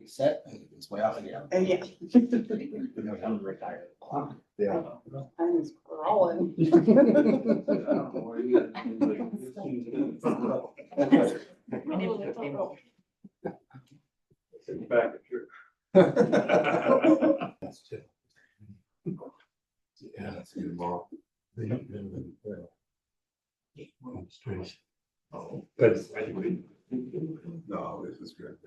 Set and it's way off again. Yeah. I'm retired. Yeah. I'm just crawling. Back at your. That's it. Yeah, that's good tomorrow. Oh, But no, this is good.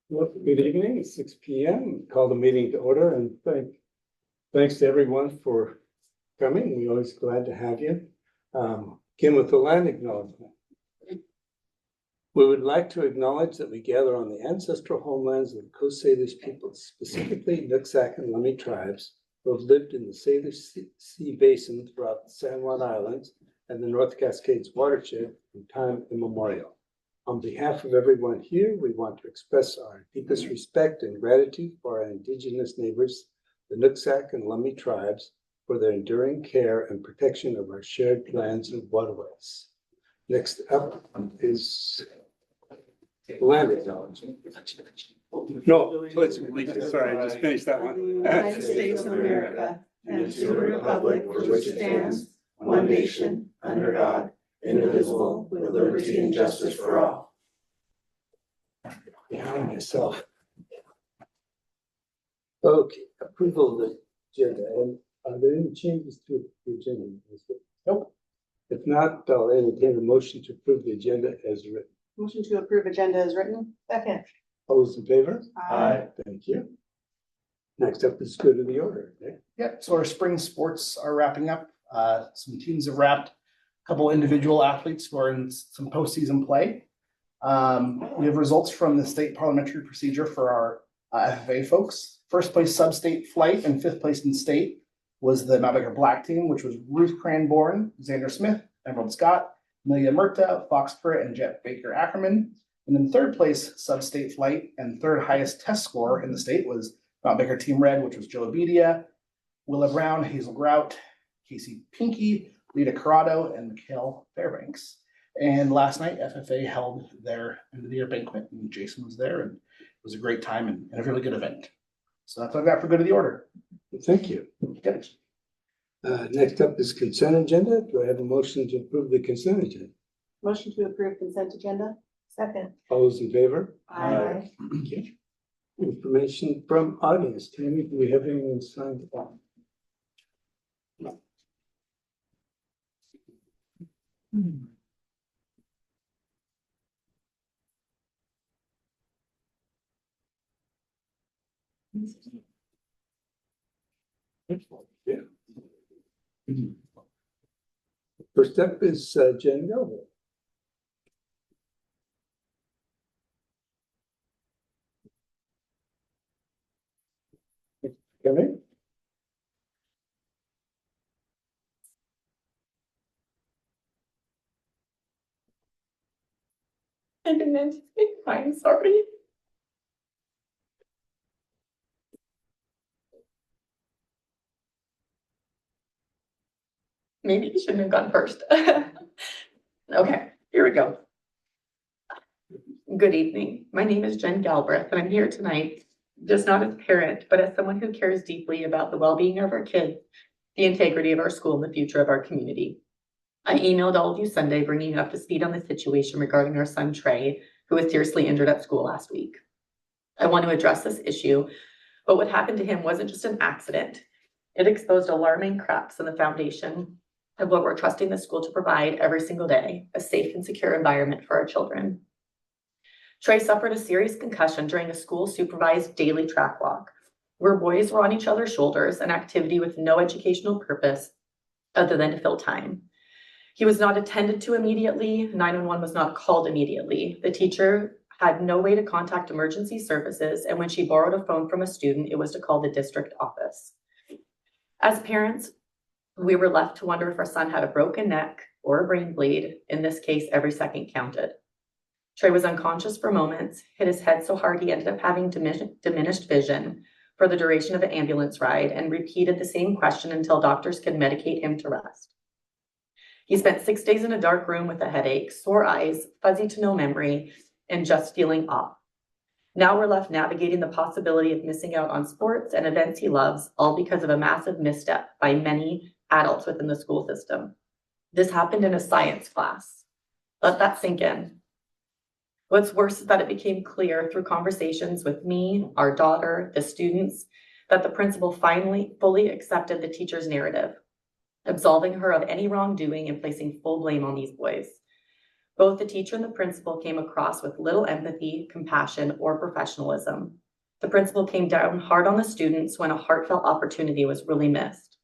well, good evening, it's 6 p.m. Call the meeting to order and thanks to everyone for coming. We're always glad to have you. Begin with the land acknowledgement. We would like to acknowledge that we gather on the ancestral homelands of the Coast Salish peoples, specifically Nooksack and Lummi tribes, who have lived in the Salish Sea Basin throughout the San Juan Islands and the North Cascades watershed from time immemorial. On behalf of everyone here, we want to express our deepest respect and gratitude for our Indigenous neighbors, the Nooksack and Lummi tribes, for their enduring care and protection of our shared lands and waterways. Next up is land acknowledgement. No, pledge of allegiance. Sorry, I just finished that one. United States of America, and to the republic for which it stands, one nation, under God, indivisible, with liberty and justice for all. Behind myself. Okay, approval of the agenda. And are there any changes to the agenda? Nope. If not, I'll entertain a motion to approve the agenda as written. Motion to approve agenda as written. Second. All those in favor? Aye. Thank you. Next up is good of the order. Nick. Yep, so our spring sports are wrapping up. Some teams have wrapped, a couple individual athletes who are in some postseason play. We have results from the state parliamentary procedure for our FFA folks. First place sub-state flight and fifth place in state was the Mount Baker Black team, which was Ruth Cranborn, Xander Smith, Emerald Scott, Amelia Murta, Fox Pritt, and Jet Baker Ackerman. And then third place sub-state flight and third highest test score in the state was Mount Baker Team Red, which was Joe Abedia, Willa Brown, Hazel Grout, Casey Pinky, Lita Corrado, and Mikhail Fairbanks. And last night, FFA held their end of the year banquet, and Jason was there, and it was a great time and a really good event. So that's what I've got for good of the order. Thank you. Good. Next up is consent agenda. Do I have a motion to approve the consent agenda? Motion to approve consent agenda. Second. All those in favor? Aye. Thank you. Information from audience. Tammy, do we have anyone signed up? Yeah. First up is Jen Galvin. Come in. I didn't anticipate. I'm sorry. Maybe you shouldn't have gone first. Okay, here we go. Good evening. My name is Jen Galbraith, and I'm here tonight, just not as a parent, but as someone who cares deeply about the well-being of our kids, the integrity of our school, and the future of our community. I emailed all of you Sunday, bringing you up to speed on the situation regarding our son, Trey, who was seriously injured at school last week. I want to address this issue, but what happened to him wasn't just an accident. It exposed alarming cracks in the foundation of what we're trusting the school to provide every single day, a safe and secure environment for our children. Trey suffered a serious concussion during a school-supervised daily track walk, where boys were on each other's shoulders, an activity with no educational purpose other than to fill time. He was not attended to immediately. 911 was not called immediately. The teacher had no way to contact emergency services, and when she borrowed a phone from a student, it was to call the district office. As parents, we were left to wonder if our son had a broken neck or a brain bleed. In this case, every second counted. Trey was unconscious for moments, hit his head so hard he ended up having diminished vision. for the duration of the ambulance ride and repeated the same question until doctors could medicate him to rest. He spent 6 days in a dark room with a headache, sore eyes, fuzzy to no memory, and just feeling off. Now we're left navigating the possibility of missing out on sports and events he loves, all because of a massive misstep by many adults within the school system. This happened in a science class. Let that sink in. What's worse is that it became clear through conversations with me, our daughter, the students, that the principal finally fully accepted the teacher's narrative, absolving her of any wrongdoing and placing full blame on these boys. Both the teacher and the principal came across with little empathy, compassion, or professionalism. The principal came down hard on the students when a heartfelt opportunity was really missed.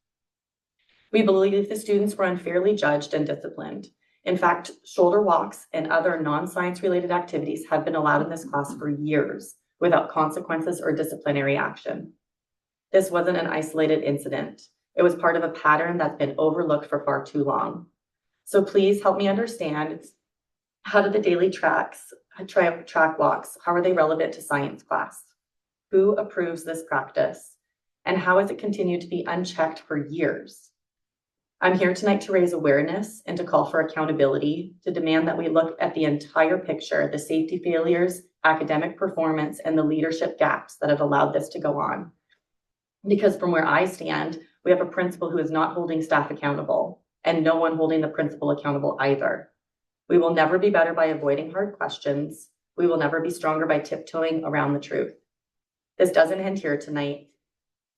We believe the students were unfairly judged and disciplined. In fact, shoulder walks and other non-science related activities have been allowed in this class for years without consequences or disciplinary action. This wasn't an isolated incident. It was part of a pattern that's been overlooked for far too long. So please help me understand, how do the daily track walks, how are they relevant to science class? Who approves this practice? And how has it continued to be unchecked for years? I'm here tonight to raise awareness and to call for accountability, to demand that we look at the entire picture, the safety failures, academic performance, and the leadership gaps that have allowed this to go on. Because from where I stand, we have a principal who is not holding staff accountable, and no one holding the principal accountable either. We will never be better by avoiding hard questions. We will never be stronger by tiptoeing around the truth. This doesn't end here tonight.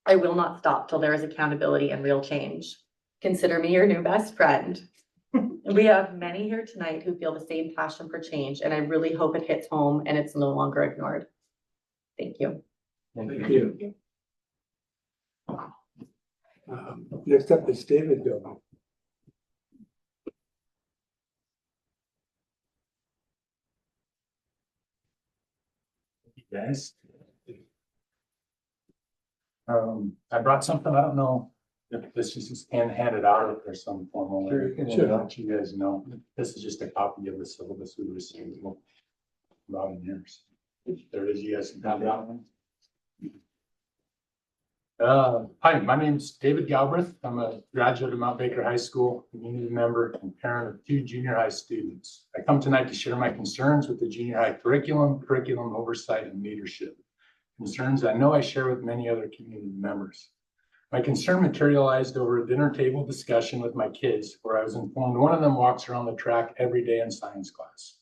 I will not stop till there is accountability and real change. Consider me your new best friend. We have many here tonight who feel the same passion for change, and I really hope it hits home and it's no longer ignored. Thank you. Thank you. Next up is David Gilbert. Guys. I brought something, I don't know if this is handed out, if there's some formal way. Sure. Let you guys know. This is just a copy of the syllabus we received about in here. There it is, you guys can have that one. Hi, my name's David Galbraith. I'm a graduate of Mount Baker High School, community member, and parent of 2 junior high students. I come tonight to share my concerns with the junior high curriculum oversight, and leadership. Concerns I know I share with many other community members. My concern materialized over a dinner table discussion with my kids, where I was informed one of them walks around the track every day in science class.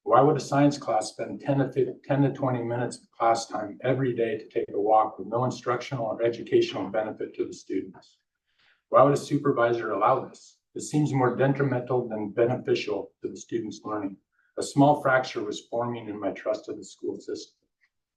Why would a science class spend 10 to 20 minutes of class time every day to take a walk with no instructional or educational benefit to the students? Why would a supervisor allow this? This seems more detrimental than beneficial to the students' learning. A small fracture was forming in my trust of the school system.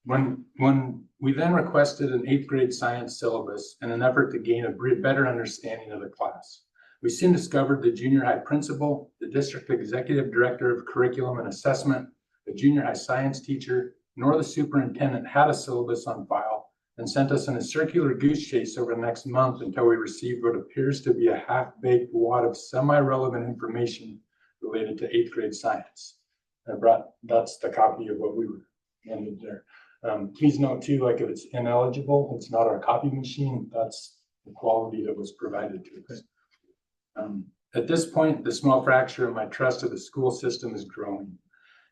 When we then requested an 8th grade science syllabus in an effort to gain a better understanding of the class, we soon discovered the junior high principal, the district executive director of curriculum and assessment, the junior high science teacher, nor the superintendent had a syllabus on file, and sent us in a circular goose chase over the next month until we received what appears to be a half-baked wad of semi-relevant information related to 8th grade science. That's the copy of what we were handed there. Please note too, like if it's ineligible, it's not our copy machine, that's the quality that was provided to us. At this point, the small fracture of my trust of the school system is growing.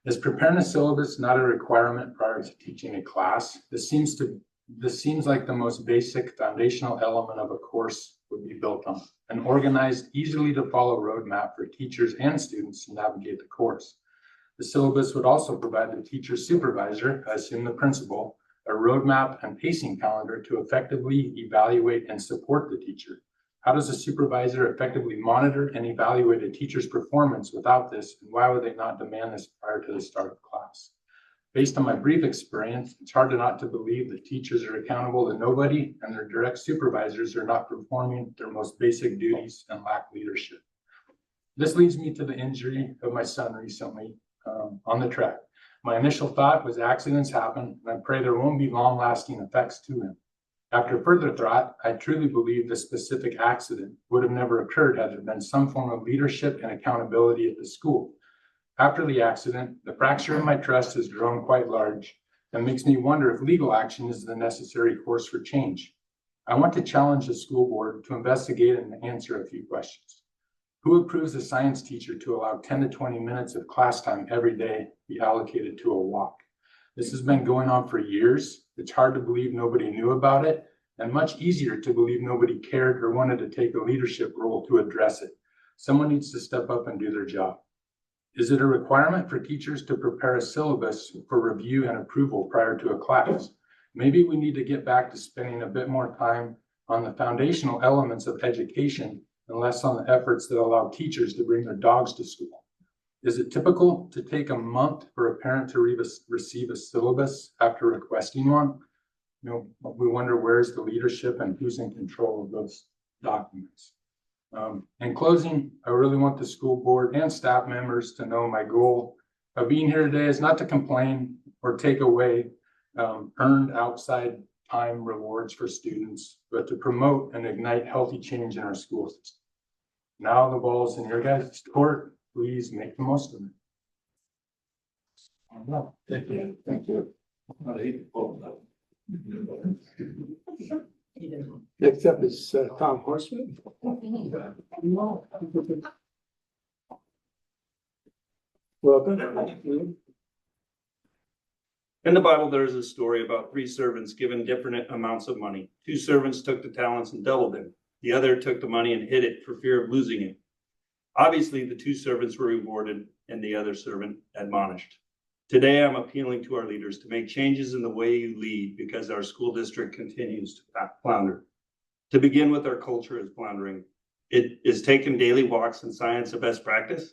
Is preparing a syllabus not a requirement prior to teaching a class? This seems like the most basic foundational element of a course would be built on. An organized, easily to follow roadmap for teachers and students to navigate the course. The syllabus would also provide the teacher supervisor, I assume the principal, a roadmap and pacing calendar to effectively evaluate and support the teacher. How does a supervisor effectively monitor and evaluate a teacher's performance without this, and why would they not demand this prior to the start of class? Based on my brief experience, it's hard not to believe that teachers are accountable to nobody and their direct supervisors are not performing their most basic duties and lack leadership. This leads me to the injury of my son recently on the track. My initial thought was accidents happen, and I pray there won't be long-lasting effects to him. After further thought, I truly believe the specific accident would have never occurred had there been some form of leadership and accountability at the school. After the accident, the fracture in my trust has grown quite large. That makes me wonder if legal action is the necessary course for change. I want to challenge the school board to investigate and answer a few questions. Who approves a science teacher to allow 10 to 20 minutes of class time every day be allocated to a walk? This has been going on for years. It's hard to believe nobody knew about it, and much easier to believe nobody cared or wanted to take a leadership role to address it. Someone needs to step up and do their job. Is it a requirement for teachers to prepare a syllabus for review and approval prior to a class? Maybe we need to get back to spending a bit more time on the foundational elements of education and less on the efforts that allow teachers to bring their dogs to school. Is it typical to take a month for a parent to receive a syllabus after requesting one? We wonder where's the leadership and who's in control of those documents. In closing, I really want the school board and staff members to know my goal of being here today is not to complain or take away earned outside time rewards for students, but to promote and ignite healthy change in our school system. Now the ball's in your guys' court. Please make the most of it. Thank you. Thank you. Next up is Tom Horseman. Welcome. In the Bible, there is a story about 3 servants given different amounts of money. 2 servants took the talents and doubled them. The other took the money and hid it for fear of losing it. Obviously, the 2 servants were rewarded and the other servant admonished. Today, I'm appealing to our leaders to make changes in the way you lead because our school district continues to flounder. To begin with, our culture is floundering. It is taking daily walks in science a best practice.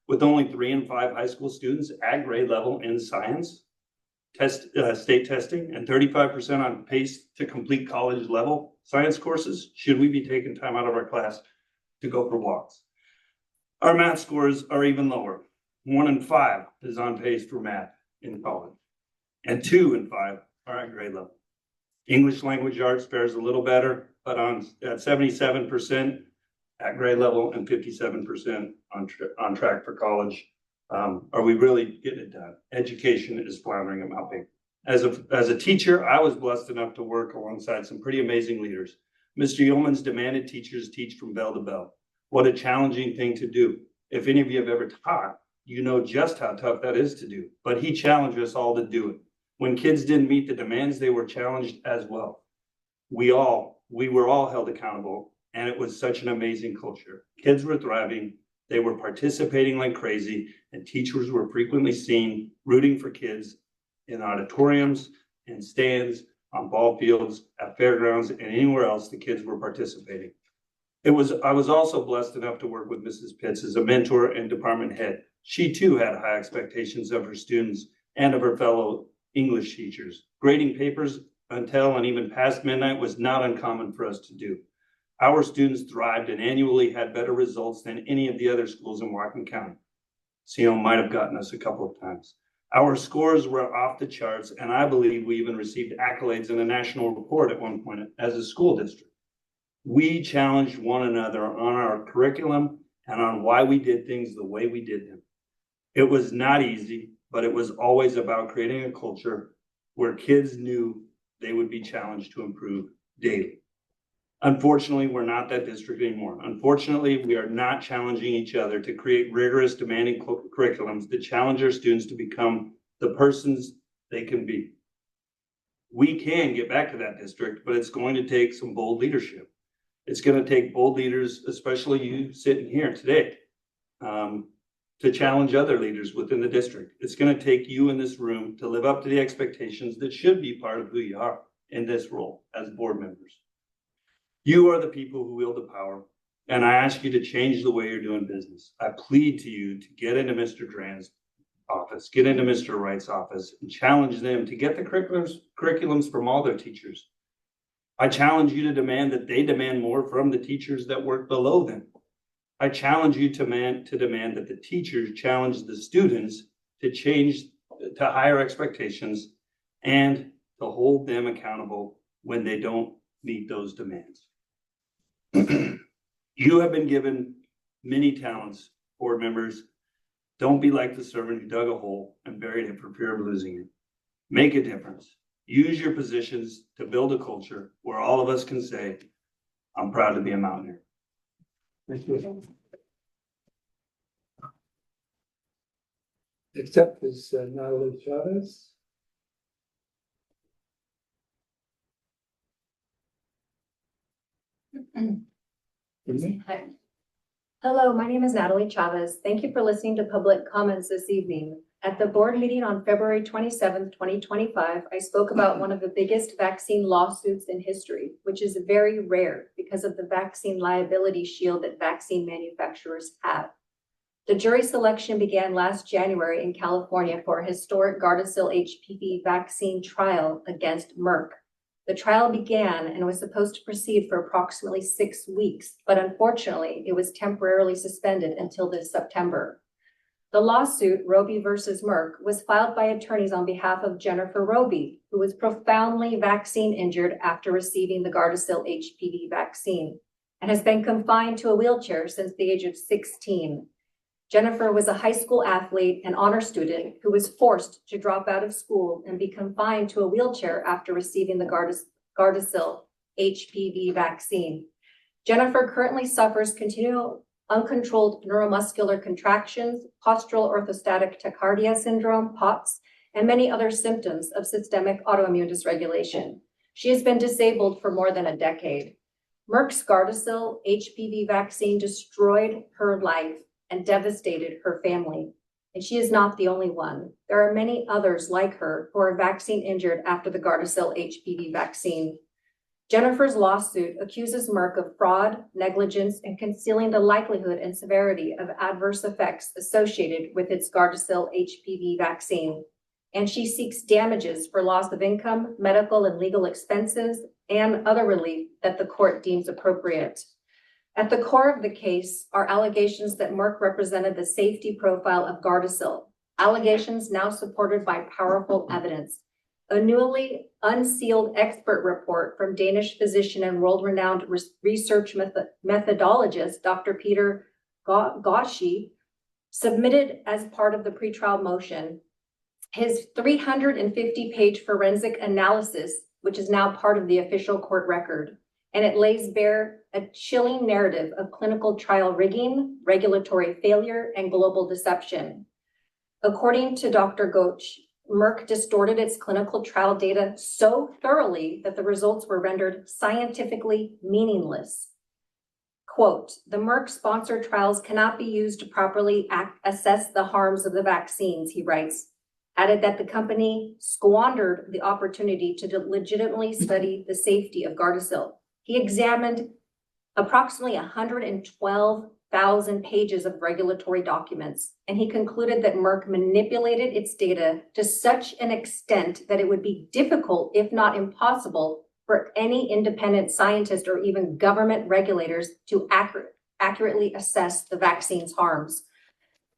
With only 3 in 5 high school students at grade level in science, state testing, and 35% on pace to complete college level science courses, should we be taking time out of our class to go for walks? Our math scores are even lower. 1 in 5 is on pace for math in college, and 2 in 5 are at grade level. English language arts fares a little better, but at 77% at grade level and 57% on track for college. Are we really getting it done? Education is floundering in Mount Baker. As a teacher, I was blessed enough to work alongside some pretty amazing leaders. Mr. Yeomans demanded teachers teach from bell to bell. What a challenging thing to do. If any of you have ever taught, you know just how tough that is to do. But he challenged us all to do it. When kids didn't meet the demands, they were challenged as well. We were all held accountable, and it was such an amazing culture. Kids were thriving. They were participating like crazy, and teachers were frequently seen rooting for kids in auditoriums and stands, on ball fields, at fairgrounds, and anywhere else the kids were participating. I was also blessed enough to work with Mrs. Pitts as a mentor and department head. She too had high expectations of her students and of her fellow English teachers. Grading papers until and even past midnight was not uncommon for us to do. Our students thrived and annually had better results than any of the other schools in Whatcom County. CO might have gotten us a couple of times. Our scores were off the charts, and I believe we even received accolades in a national report at one point as a school district. We challenged one another on our curriculum and on why we did things the way we did them. It was not easy, but it was always about creating a culture where kids knew they would be challenged to improve daily. Unfortunately, we're not that district anymore. Unfortunately, we are not challenging each other to create rigorous, demanding curriculums that challenge our students to become the persons they can be. We can get back to that district, but it's going to take some bold leadership. It's going to take bold leaders, especially you sitting here today, to challenge other leaders within the district. It's going to take you in this room to live up to the expectations that should be part of who you are in this role as board members. You are the people who wield the power, and I ask you to change the way you're doing business. I plead to you to get into Mr. Dran's office, get into Mr. Wright's office, and challenge them to get the curriculums from all their teachers. I challenge you to demand that they demand more from the teachers that work below them. I challenge you to demand that the teachers challenge the students to change to higher expectations and to hold them accountable when they don't meet those demands. You have been given many talents, board members. Don't be like the servant who dug a hole and buried it for fear of losing it. Make a difference. Use your positions to build a culture where all of us can say, I'm proud to be a Mountaineer. Thank you. Next up is Natalie Chavez. Hi. Hello, my name is Natalie Chavez. Thank you for listening to public comments this evening. At the board meeting on February 27th, 2025, I spoke about one of the biggest vaccine lawsuits in history, which is very rare because of the vaccine liability shield that vaccine manufacturers have. The jury selection began last January in California for a historic Gardasil HPV vaccine trial against Merck. The trial began and was supposed to proceed for approximately 6 weeks, but unfortunately, it was temporarily suspended until this September. The lawsuit, Roby versus Merck, was filed by attorneys on behalf of Jennifer Roby, who was profoundly vaccine injured after receiving the Gardasil HPV vaccine and has been confined to a wheelchair since the age of 16. Jennifer was a high school athlete and honor student who was forced to drop out of school and be confined to a wheelchair after receiving the Gardasil HPV vaccine. Jennifer currently suffers continual uncontrolled neuromuscular contractions, postural orthostatic tachycardia syndrome, POTS, and many other symptoms of systemic autoimmune dysregulation. She has been disabled for more than a decade. Merck's Gardasil HPV vaccine destroyed her life and devastated her family. And she is not the only one. There are many others like her who are vaccine injured after the Gardasil HPV vaccine. Jennifer's lawsuit accuses Merck of fraud, negligence, and concealing the likelihood and severity of adverse effects associated with its Gardasil HPV vaccine. And she seeks damages for loss of income, medical and legal expenses, and other relief that the court deems appropriate. At the core of the case are allegations that Merck represented the safety profile of Gardasil, allegations now supported by powerful evidence. A newly unsealed expert report from Danish physician and world-renowned research methodologist, Dr. Peter Gauchy, submitted as part of the pretrial motion. His 350-page forensic analysis, which is now part of the official court record, and it lays bare a chilling narrative of clinical trial rigging, regulatory failure, and global deception. According to Dr. Gauch, Merck distorted its clinical trial data so thoroughly that the results were rendered scientifically meaningless. Quote, the Merck-sponsored trials cannot be used to properly assess the harms of the vaccines, he writes, added that the company squandered the opportunity to legitimately study the safety of Gardasil. He examined approximately 112,000 pages of regulatory documents, and he concluded that Merck manipulated its data to such an extent that it would be difficult, if not impossible, for any independent scientist or even government regulators to accurately assess the vaccine's harms.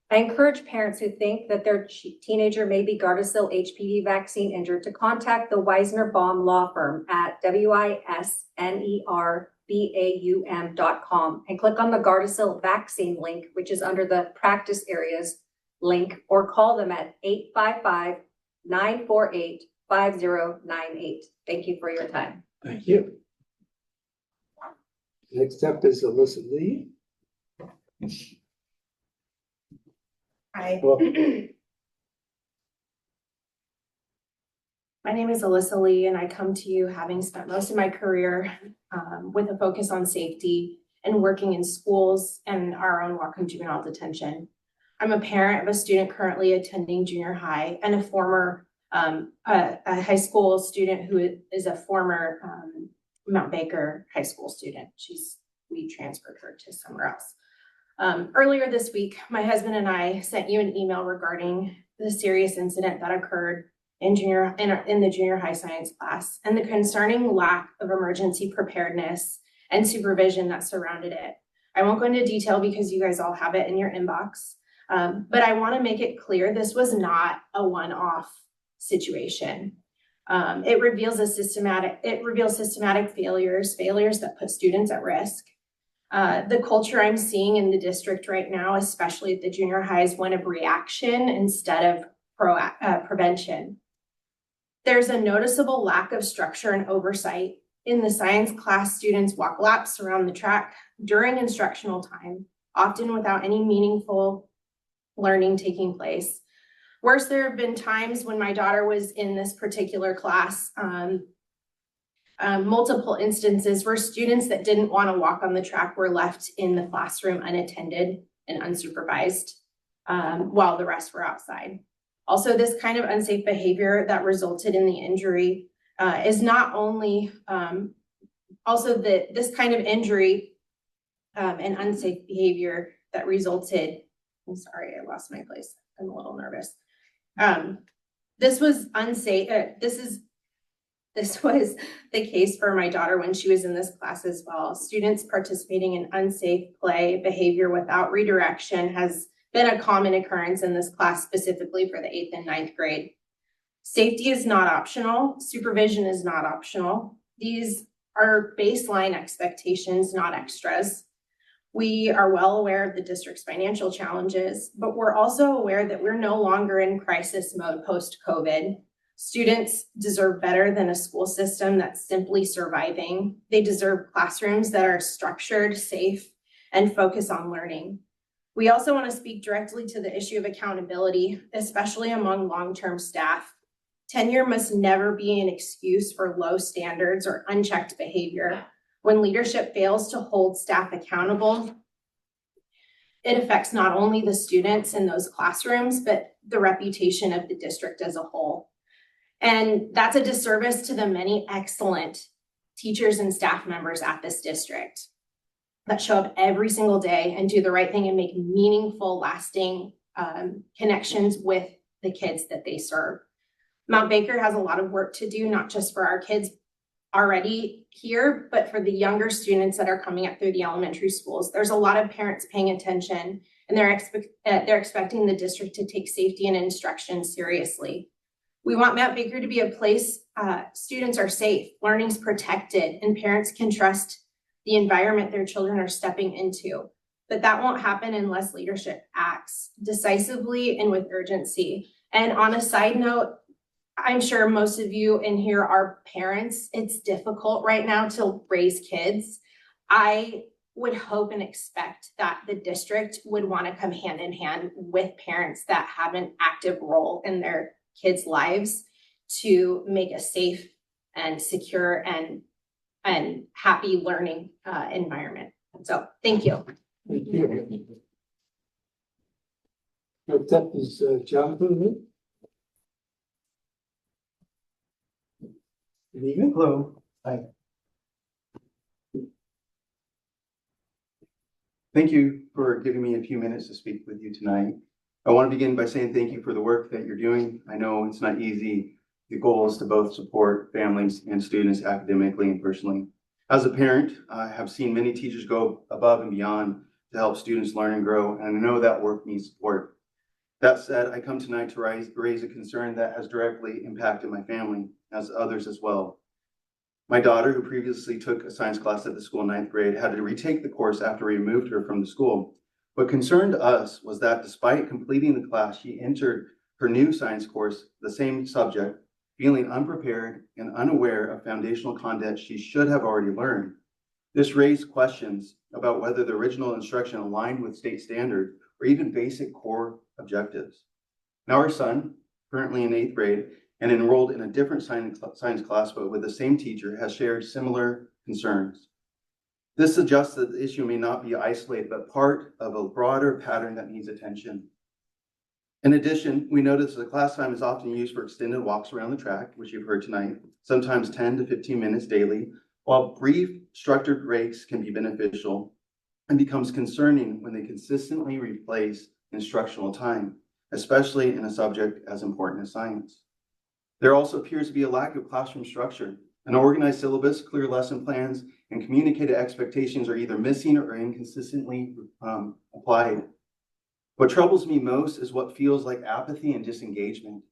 I encourage parents who think that their teenager may be Gardasil HPV vaccine injured to contact the Weisner Baum law firm at wisnerbaum.com and click on the Gardasil vaccine link, which is under the practice areas link, or call them at 855-948-5098. Thank you for your time. Thank you. Next up is Alyssa Lee. Hi. Well, My name is Alyssa Lee, and I come to you having spent most of my career with a focus on safety and working in schools and our own Whatcom juvenile detention. I'm a parent of a student currently attending junior high and a former a high school student who is a former Mount Baker high school student. We transferred her to somewhere else. Earlier this week, my husband and I sent you an email regarding the serious incident that occurred in the junior high science class and the concerning lack of emergency preparedness and supervision that surrounded it. I won't go into detail because you guys all have it in your inbox, but I want to make it clear this was not a one-off situation. It reveals systematic failures that put students at risk. The culture I'm seeing in the district right now, especially at the junior high, is one of reaction instead of prevention. There's a noticeable lack of structure and oversight. In the science class, students walk laps around the track during instructional time, often without any meaningful learning taking place. Worse, there have been times when my daughter was in this particular class, multiple instances where students that didn't want to walk on the track were left in the classroom unattended and unsupervised, while the rest were outside. Also, this kind of unsafe behavior that resulted in the injury is not only this kind of injury and unsafe behavior that resulted. I'm sorry, I lost my place. I'm a little nervous. This was unsafe. This was the case for my daughter when she was in this class as well. Students participating in unsafe play behavior without redirection has been a common occurrence in this class, specifically for the 8th and 9th grade. Safety is not optional. Supervision is not optional. These are baseline expectations, not extras. We are well aware of the district's financial challenges, but we're also aware that we're no longer in crisis mode post-COVID. Students deserve better than a school system that's simply surviving. They deserve classrooms that are structured, safe, and focus on learning. We also want to speak directly to the issue of accountability, especially among long-term staff. Tenure must never be an excuse for low standards or unchecked behavior. When leadership fails to hold staff accountable, it affects not only the students in those classrooms, but the reputation of the district as a whole. And that's a disservice to the many excellent teachers and staff members at this district that show up every single day and do the right thing and make meaningful, lasting connections with the kids that they serve. Mount Baker has a lot of work to do, not just for our kids already here, but for the younger students that are coming up through the elementary schools. There's a lot of parents paying attention, and they're expecting the district to take safety and instruction seriously. We want Mount Baker to be a place students are safe, learning's protected, and parents can trust the environment their children are stepping into. But that won't happen unless leadership acts decisively and with urgency. And on a side note, I'm sure most of you in here are parents. It's difficult right now to raise kids. I would hope and expect that the district would want to come hand in hand with parents that have an active role in their kids' lives to make a safe and secure and happy learning environment. So thank you. Thank you. Next up is Jonathan. Good evening. Hello. Hi. Thank you for giving me a few minutes to speak with you tonight. I want to begin by saying thank you for the work that you're doing. I know it's not easy. The goal is to both support families and students academically and personally. As a parent, I have seen many teachers go above and beyond to help students learn and grow, and I know that work needs support. That said, I come tonight to raise a concern that has directly impacted my family, as others as well. My daughter, who previously took a science class at the school in 9th grade, had to retake the course after we removed her from the school. What concerned us was that despite completing the class, she entered her new science course, the same subject, feeling unprepared and unaware of foundational content she should have already learned. This raised questions about whether the original instruction aligned with state standard or even basic core objectives. Now our son, currently in 8th grade and enrolled in a different science class, but with the same teacher, has shared similar concerns. This suggests that the issue may not be isolated, but part of a broader pattern that needs attention. In addition, we notice the class time is often used for extended walks around the track, which you've heard tonight, sometimes 10 to 15 minutes daily, while brief structured breaks can be beneficial and becomes concerning when they consistently replace instructional time, especially in a subject as important as science. There also appears to be a lack of classroom structure. An organized syllabus, clear lesson plans, and communicated expectations are either missing or inconsistently applied. What troubles me most is what feels like apathy and disengagement.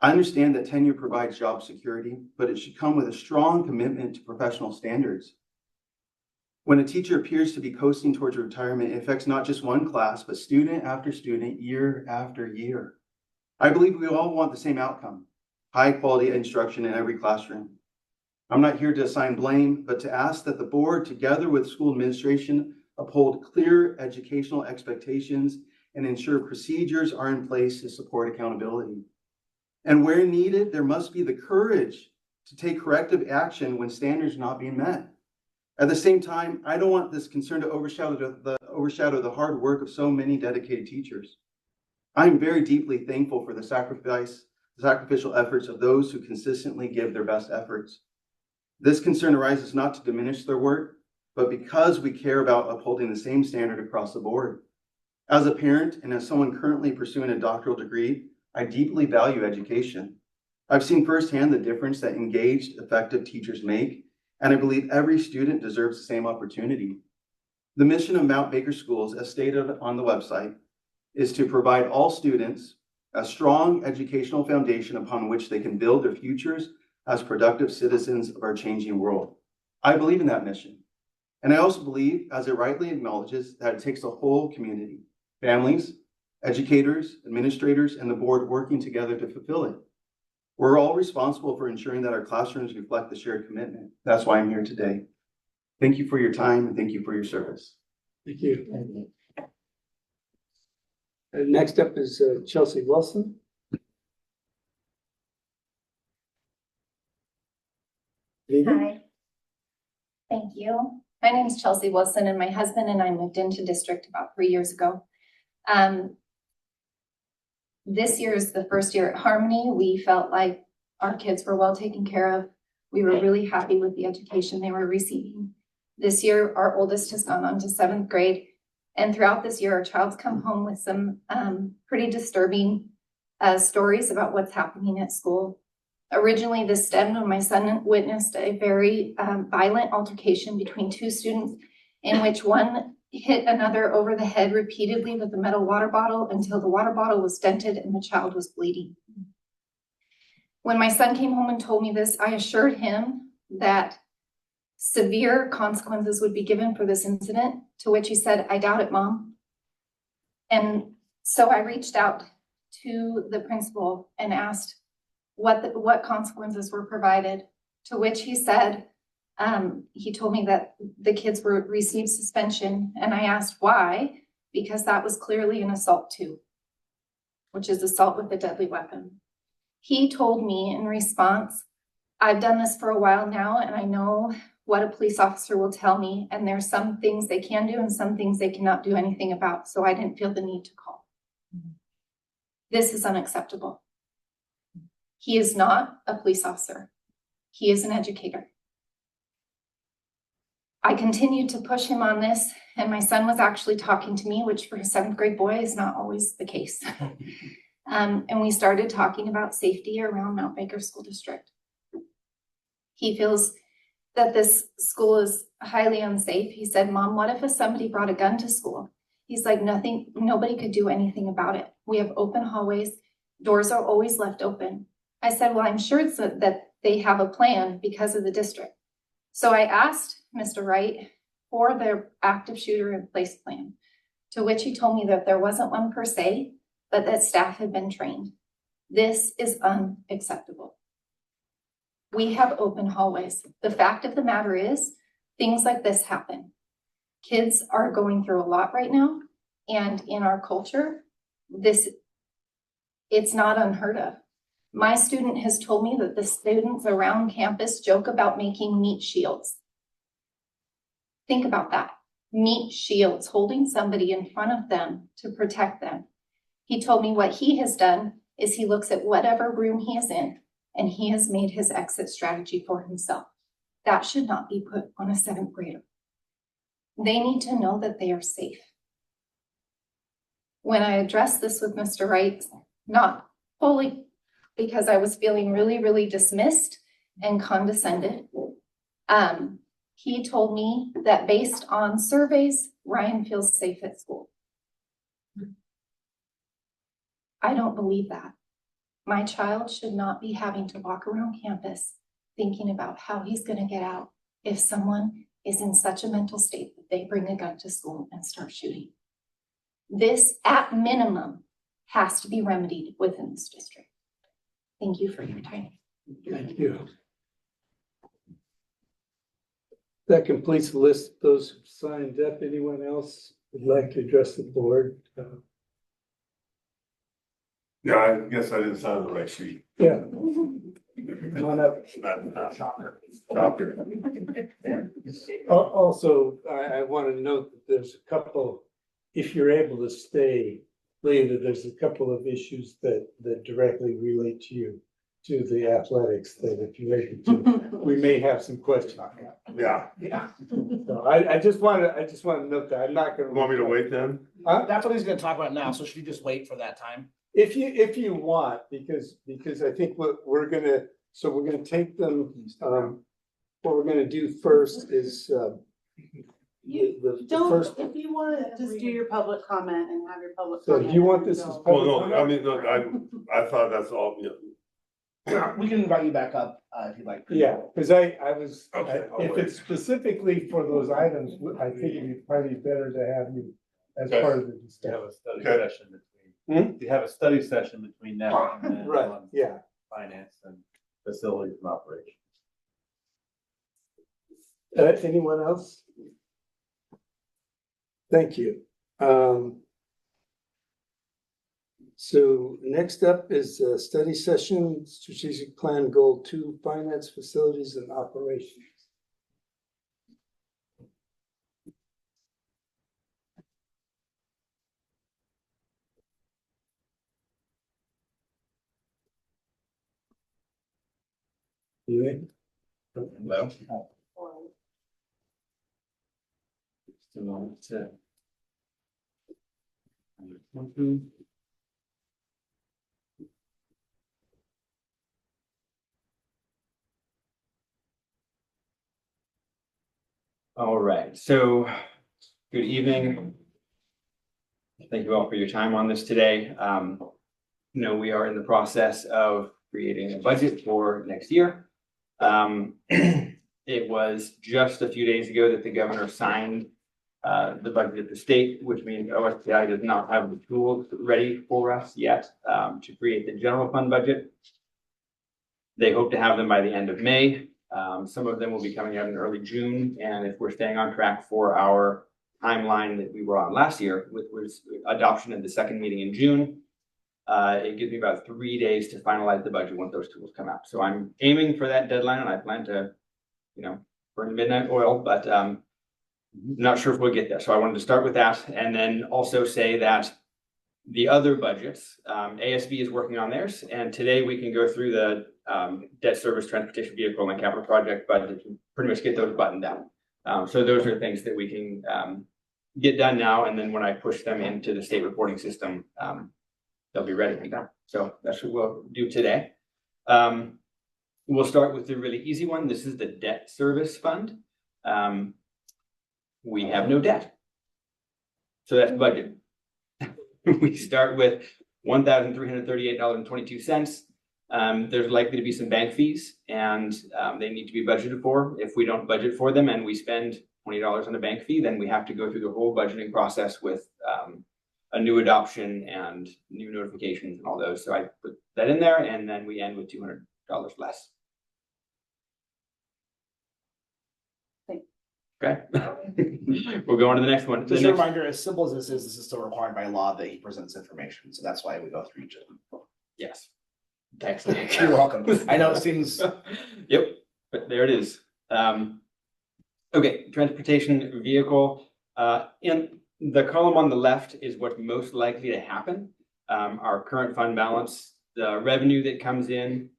I understand that tenure provides job security, but it should come with a strong commitment to professional standards. When a teacher appears to be coasting towards retirement, it affects not just one class, but student after student, year after year. I believe we all want the same outcome: high quality instruction in every classroom. I'm not here to assign blame, but to ask that the board, together with school administration, uphold clear educational expectations and ensure procedures are in place to support accountability. And where needed, there must be the courage to take corrective action when standards are not being met. At the same time, I don't want this concern to overshadow the hard work of so many dedicated teachers. I'm very deeply thankful for the sacrificial efforts of those who consistently give their best efforts. This concern arises not to diminish their work, but because we care about upholding the same standard across the board. As a parent and as someone currently pursuing a doctoral degree, I deeply value education. I've seen firsthand the difference that engaged, effective teachers make, and I believe every student deserves the same opportunity. The mission of Mount Baker Schools, as stated on the website, is to provide all students a strong educational foundation upon which they can build their futures as productive citizens of our changing world. I believe in that mission. And I also believe, as it rightly acknowledges, that it takes the whole community, families, educators, administrators, and the board working together to fulfill it. We're all responsible for ensuring that our classrooms reflect the shared commitment. That's why I'm here today. Thank you for your time and thank you for your service. Thank you. Next up is Chelsea Wilson. Hi. Thank you. My name is Chelsea Wilson, and my husband and I moved into district about 3 years ago. This year is the first year at Harmony. We felt like our kids were well taken care of. We were really happy with the education they were receiving. This year, our oldest has gone on to 7th grade. And throughout this year, our child's come home with some pretty disturbing stories about what's happening at school. Originally, this stemmed when my son witnessed a very violent altercation between two students in which one hit another over the head repeatedly with a metal water bottle until the water bottle was dented and the child was bleeding. When my son came home and told me this, I assured him that severe consequences would be given for this incident, to which he said, "I doubt it, Mom." And so I reached out to the principal and asked what consequences were provided, to which he said, he told me that the kids were received suspension, and I asked why, because that was clearly an assault too, which is assault with a deadly weapon. He told me in response, "I've done this for a while now, and I know what a police officer will tell me, and there's some things they can do and some things they cannot do anything about, so I didn't feel the need to call." This is unacceptable. He is not a police officer. He is an educator. I continued to push him on this, and my son was actually talking to me, which for a 7th grade boy is not always the case. And we started talking about safety around Mount Baker School District. He feels that this school is highly unsafe. He said, "Mom, what if somebody brought a gun to school?" He's like, nobody could do anything about it. We have open hallways. Doors are always left open. I said, "Well, I'm sure it's that they have a plan because of the district." So I asked Mr. Wright for their active shooter in place plan, to which he told me that there wasn't one per se, but that staff had been trained. This is unacceptable. We have open hallways. The fact of the matter is, things like this happen. Kids are going through a lot right now, and in our culture, it's not unheard of. My student has told me that the students around campus joke about making meat shields. Think about that. Meat shields, holding somebody in front of them to protect them. He told me what he has done is he looks at whatever room he is in and he has made his exit strategy for himself. That should not be put on a 7th grader. They need to know that they are safe. When I addressed this with Mr. Wright, not fully because I was feeling really, really dismissed and condescended, he told me that based on surveys, Ryan feels safe at school. I don't believe that. My child should not be having to walk around campus thinking about how he's going to get out if someone is in such a mental state that they bring a gun to school and start shooting. This, at minimum, has to be remedied within this district. Thank you for your time. Thank you. That completes the list of those who signed up. Anyone else would like to address the board? Yeah, I guess I didn't sign the right sheet. Yeah. Come on up. Doctor. Also, I want to note that there's a couple, if you're able to stay later, there's a couple of issues that directly relate to you, to the athletics, that if you're able to, we may have some questions. Yeah. Yeah. So I just want to note that. I'm not gonna. Want me to wait then? That's what he's gonna talk about now, so should we just wait for that time? If you want, because I think what we're gonna take them, what we're gonna do first is, the Don't, first. if you wanna just do your public comment and have your public So comment. do you want this as go. Well, no, I mean, look, I thought that's all, We can invite you back up, if you'd like. Yeah, because I was, Okay, I'll if wait. it's specifically for those items, I think it'd be probably better to have you as Okay. part of the To have discussion. a study Okay. session between, you have a study session between now and then. Right, on yeah. Finance and facilities and operations. Anyone else? Thank you. So next up is a study session, strategic plan goal 2, finance, facilities and operations. You Hello. Just a moment to. All right, so good evening. Thank you all for your time on this today. We are in the process of creating a budget for next year. It was just a few days ago that the governor signed the budget at the state, which means OSPI does not have the tools ready for us yet to create the general fund budget. They hope to have them by the end of May. Some of them will be coming out in early June, and if we're staying on track for our timeline that we were on last year, which was adoption at the second meeting in June, it gives me about 3 days to finalize the budget once those tools come out. So I'm aiming for that deadline, and I plan to, burn midnight oil, but not sure if we'll get there. So I wanted to start with that, and then also say that the other budgets, ASB is working on theirs, and today we can go through the debt service, transportation vehicle, and capital project budget to pretty much get those buttoned down. So those are things that we can get done now, and then when I push them into the state reporting system, they'll be ready to be done. So that's what we'll do today. We'll start with the really easy one. This is the debt service fund. We have no debt. So that's budget. We start with $1,338.22. There's likely to be some bank fees, and they need to be budgeted for. If we don't budget for them and we spend $20 on a bank fee, then we have to go through the whole budgeting process with a new adoption and new notifications and all those. So I put that in there, and then we end with $200 less. Okay. We'll go on to the next one. Just a reminder, as simple as this is still required by law that he presents information, so that's why we go through each of them. Yes. Thanks, Nick. You're welcome. I know it seems. Yep, but there it is. Okay, transportation vehicle. In the column on the left is what's most likely to happen. Our current fund balance, the revenue that comes in,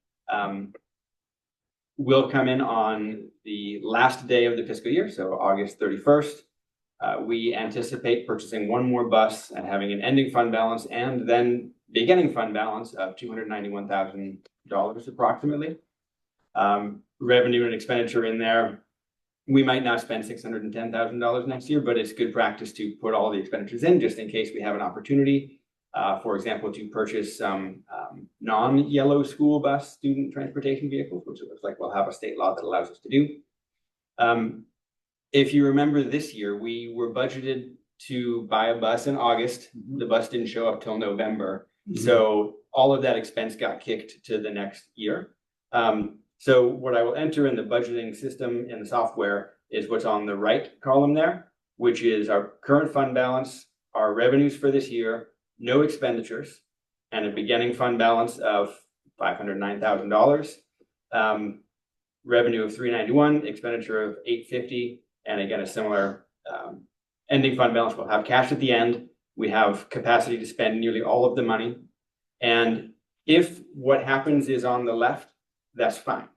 will come in on the last day of the fiscal year, so August 31st. We anticipate purchasing one more bus and having an ending fund balance and then beginning fund balance of $291,000 approximately. Revenue and expenditure in there. We might not spend $610,000 next year, but it's good practice to put all the expenditures in just in case we have an opportunity. For example, to purchase some non-yellow school bus student transportation vehicles, which it looks like we'll have a state law that allows us to do. If you remember this year, we were budgeted to buy a bus in August. The bus didn't show up till November. So all of that expense got kicked to the next year. So what I will enter in the budgeting system in the software is what's on the right column there, which is our current fund balance, our revenues for this year, no expenditures, and a beginning fund balance of $509,000. Revenue of $391, expenditure of $850, and again, a similar ending fund balance. We'll have cash at the end. We have capacity to spend nearly all of the money. And if what happens is on the left, that's fine.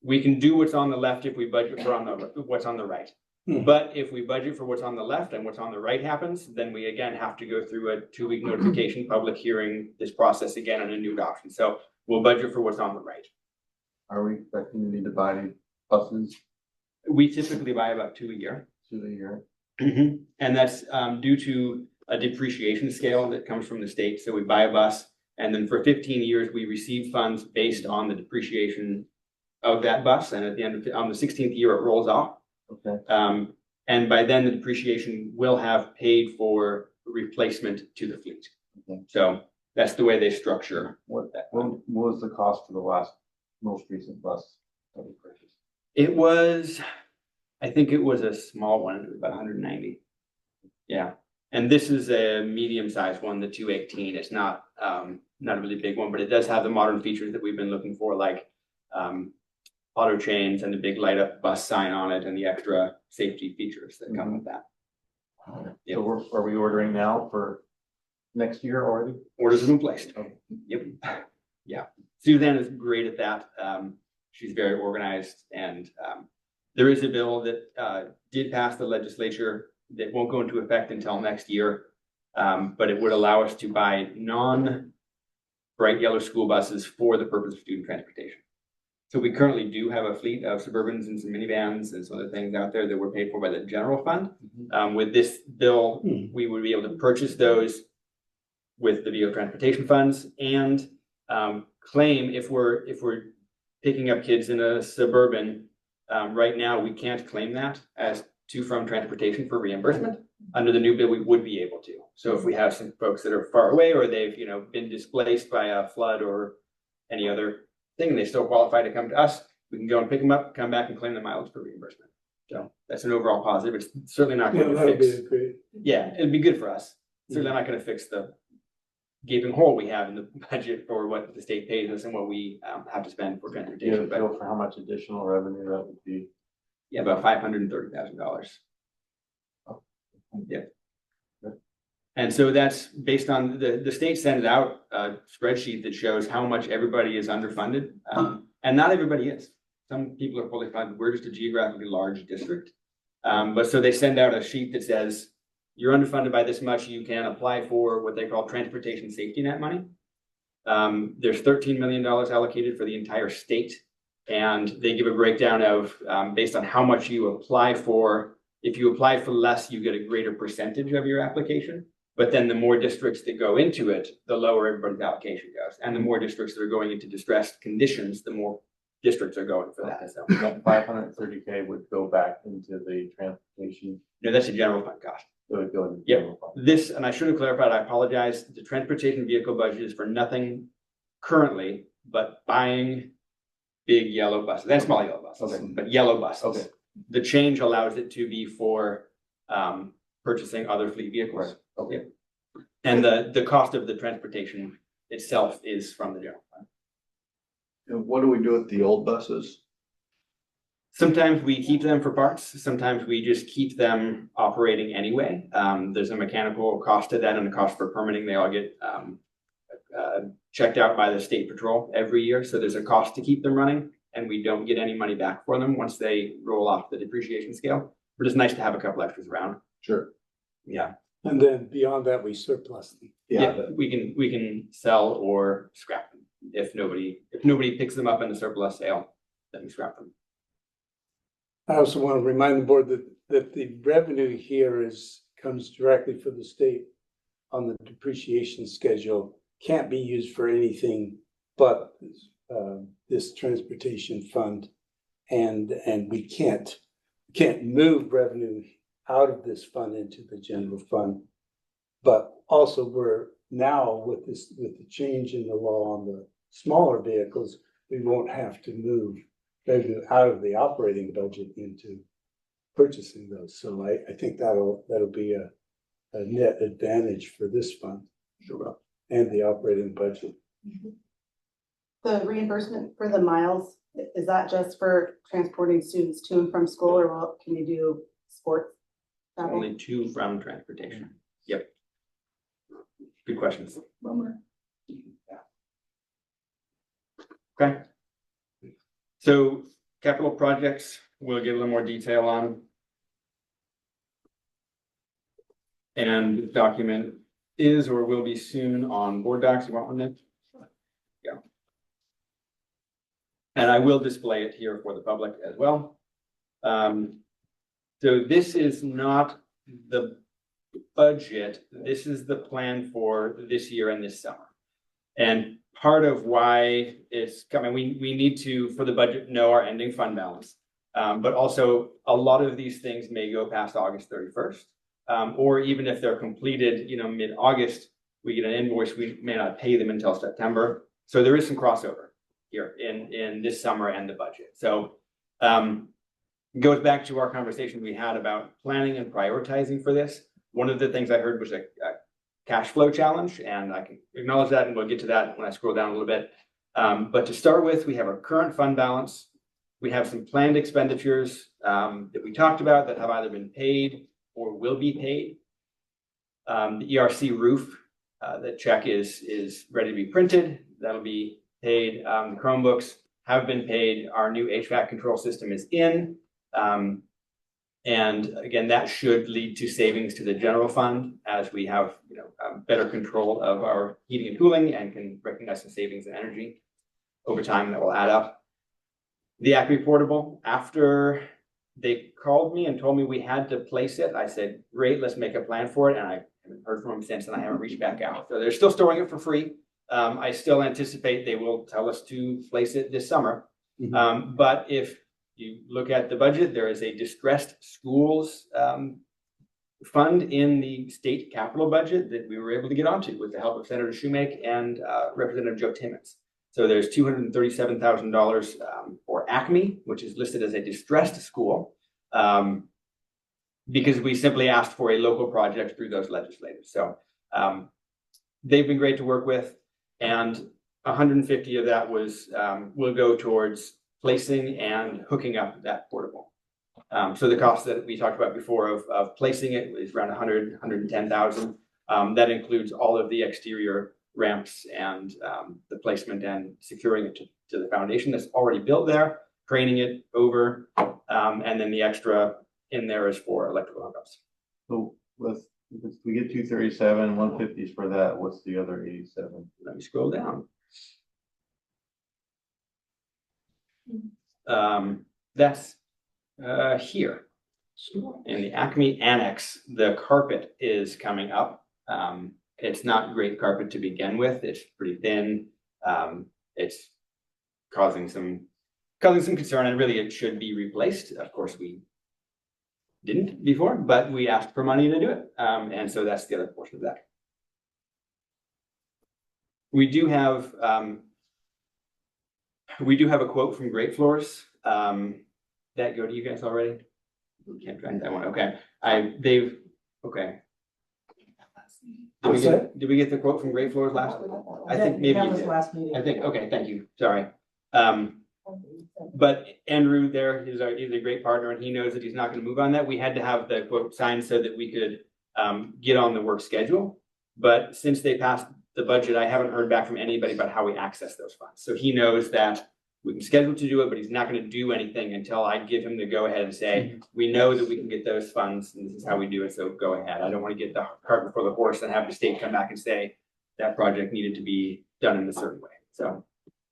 We can do what's on the left if we budget for what's on the right. But if we budget for what's on the left and what's on the right happens, then we again have to go through a 2-week notification, public hearing, this process again on a new adoption. So we'll budget for what's on the right. Are we expecting to need to buy buses We typically buy about 2 a year. 2 a year? And that's due to a depreciation scale that comes from the state. So we buy a bus, and then for 15 years, we receive funds based on the depreciation of that bus. And at the end of, on the 16th year, it rolls off. Okay. And by then, the depreciation will have paid for replacement to the fleet. Okay. So that's the way they structure What that. was the cost for the most recent bus that we purchased? It was, I think it was a small one, it was about 190. Yeah, and this is a medium-sized one, the 218. It's not not a really big one, but it does have the modern features that we've been looking for, like auto chains and the big light-up bus sign on it, and the extra safety features that come with that. Yep. So are we ordering now for next year already? Orders have been placed. Okay. Yep. Yeah, Suzanne is great at that. She's very organized, and there is a bill that did pass the legislature that won't go into effect until next year. But it would allow us to buy non-bright yellow school buses for the purpose of student transportation. So we currently do have a fleet of Suburbans and some minivans and some other things out there that were paid for by the general fund. With this bill, we would be able to purchase those with the vehicle transportation funds and claim if we're picking up kids in a Suburban. Right now, we can't claim that as to from transportation for reimbursement. Under the new bill, we would be able to. So if we have some folks that are far away, or they've been displaced by a flood or any other thing, and they still qualify to come to us, we can go and pick them up, come back and claim the mileage for reimbursement. So that's an overall positive. It's certainly not going to fix. Yeah, it'd be good for us. Certainly not going to fix the gaping hole we have in the budget for what the state pays us and what we have to spend for transportation. Do you feel for how much additional revenue that would be? Yeah, about $530,000. Yeah. And so that's based on the state sends out a spreadsheet that shows how much everybody is underfunded. And not everybody is. Some people are fully funded. We're just a geographically large district. But so they send out a sheet that says, you're underfunded by this much, you can apply for what they call transportation safety net money. There's $13 million allocated for the entire state. And they give a breakdown of, based on how much you apply for. If you apply for less, you get a greater percentage of your application. But then the more districts that go into it, the lower everybody's allocation goes. And the more districts that are going into distressed conditions, the more districts are going for that. So that 530K would go back into the transportation. No, that's a general fund cost. So it would go into the Yep. general fund. This, and I should have clarified, I apologize. The transportation vehicle budget is for nothing currently, but buying big yellow buses and small yellow buses, Okay. but yellow buses. Okay. The change allows it to be for purchasing other fleet vehicles. Right. Okay. Yep. And the cost of the transportation itself is from the general fund. And what do we do with the old buses? Sometimes we keep them for parts. Sometimes we just keep them operating anyway. There's a mechanical cost to that and a cost for permitting. They all get checked out by the state patrol every year. So there's a cost to keep them running, and we don't get any money back for them once they roll off the depreciation scale. But it's nice to have a couple extras around. Sure. Yeah. And then beyond that, we surplus them. Yeah, we can sell or scrap them. If nobody picks them up in the surplus sale, then we scrap them. I also want to remind the board that the revenue here comes directly from the state on the depreciation schedule, can't be used for anything but this transportation fund. And we can't move revenue out of this fund into the general fund. But also we're now with the change in the law on the smaller vehicles, we won't have to move revenue out of the operating budget into purchasing those. So I think that'll be a net advantage for this fund. Sure. And the operating budget. The reimbursement for the miles, is that just for transporting students to and from school, or can you do sports? travel? Only to from transportation. Yep. Good questions. Okay. So capital projects, we'll get a little more detail on. And the document is or will be soon on board docs. You want one then? Yeah. And I will display it here for the public as well. So this is not the budget. This is the plan for this year and this summer. And part of why it's coming, we need to, for the budget, know our ending fund balance. But also a lot of these things may go past August 31st. Or even if they're completed, mid-August, we get an invoice, we may not pay them until September. So there is some crossover here in this summer and the budget. So it goes back to our conversation we had about planning and prioritizing for this. One of the things I heard was a cash flow challenge, and I can acknowledge that, and we'll get to that when I scroll down a little bit. But to start with, we have our current fund balance. We have some planned expenditures that we talked about that have either been paid or will be paid. The ERC roof, the check is ready to be printed. That'll be paid. The Chromebooks have been paid. Our new HVAC control system is in. And again, that should lead to savings to the general fund as we have better control of our heating and cooling and can recognize some savings in energy over time that will add up. The Acme portable, after they called me and told me we had to place it, I said, great, let's make a plan for it. And I haven't heard from them since, and I haven't reached back out. So they're still storing it for free. I still anticipate they will tell us to place it this summer. But if you look at the budget, there is a distressed schools fund in the state capital budget that we were able to get onto with the help of Senator Shoemake and Representative Joe Timmons. So there's $237,000 for Acme, which is listed as a distressed school, because we simply asked for a local project through those legislators. So they've been great to work with, and 150 of that will go towards placing and hooking up that portable. So the cost that we talked about before of placing it is around 110,000. That includes all of the exterior ramps and the placement and securing it to the foundation that's already built there, craning it over, and then the extra in there is for electrical hookups. So if we get 237, 150 is for that, what's the other 87? Let me scroll down. That's here in the Acme Annex. The carpet is coming up. It's not great carpet to begin with. It's pretty thin. It's causing some concern, and really it should be replaced. Of course, we didn't before, but we asked for money to do it. And so that's the other portion of that. We do have a quote from Great Floors that go to you guys already. We can't find that one. Okay. Okay. Did we get the quote from Great Floors last week? I think maybe you did. Last meeting. I think, okay, thank you. Sorry. But Andrew there, he's a great partner, and he knows that he's not going to move on that. We had to have the quote signed so that we could get on the work schedule. But since they passed the budget, I haven't heard back from anybody about how we access those funds. So he knows that we can schedule to do it, but he's not going to do anything until I give him the go ahead and say, we know that we can get those funds and this is how we do it. So go ahead. I don't want to get the cart before the horse and have the state come back and say that project needed to be done in a certain way. So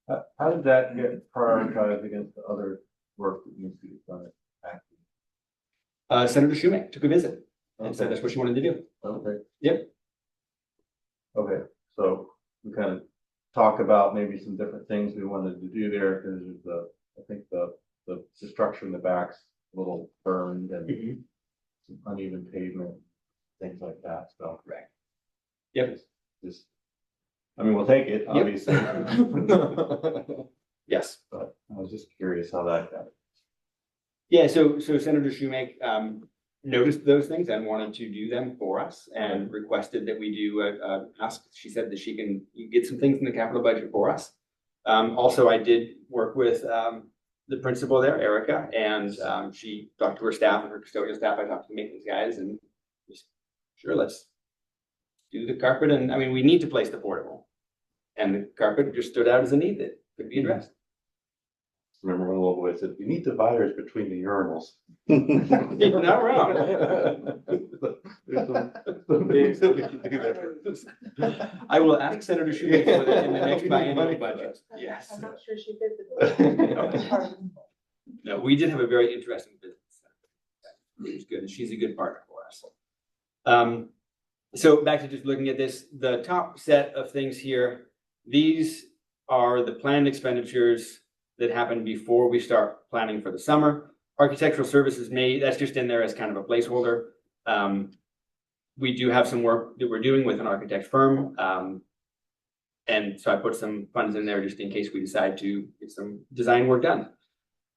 how did that get prioritized against the other work that needs to be done? Senator Shoemake took a visit and said that's what she wanted to do. Okay. Yep. Okay. So we kind of talk about maybe some different things we wanted to do there, because I think the structure in the back's a little burned and some uneven pavement, things like that. So right. Yep. just, I mean, we'll take it, Yep. obviously. Yes. But I was just curious how that got. Yeah, so Senator Schumake noticed those things and wanted to do them for us and requested that we do ask. She said that she can get some things in the capital budget for us. Also, I did work with the principal there, Erica, and she talked to her staff and her custodial staff. I talked to the maintenance guys and just, sure, let's do the carpet. And I mean, we need to place the portable, and the carpet just stood out as a need that could be addressed. Remember when little boy said, "You need dividers between the urinals." You're not wrong. There's some things that we can do there. I will ask Senator Schumake for that in the next biennial budget. Yes. I'm not sure she visited. No, we did have a very interesting business. It was good, and she's a good partner for us. So back to just looking at this, the top set of things here, these are the planned expenditures that happen before we start planning for the summer. Architectural services that's just in there as kind of a placeholder. We do have some work that we're doing with an architect firm. And so I put some funds in there just in case we decide to get some design work done.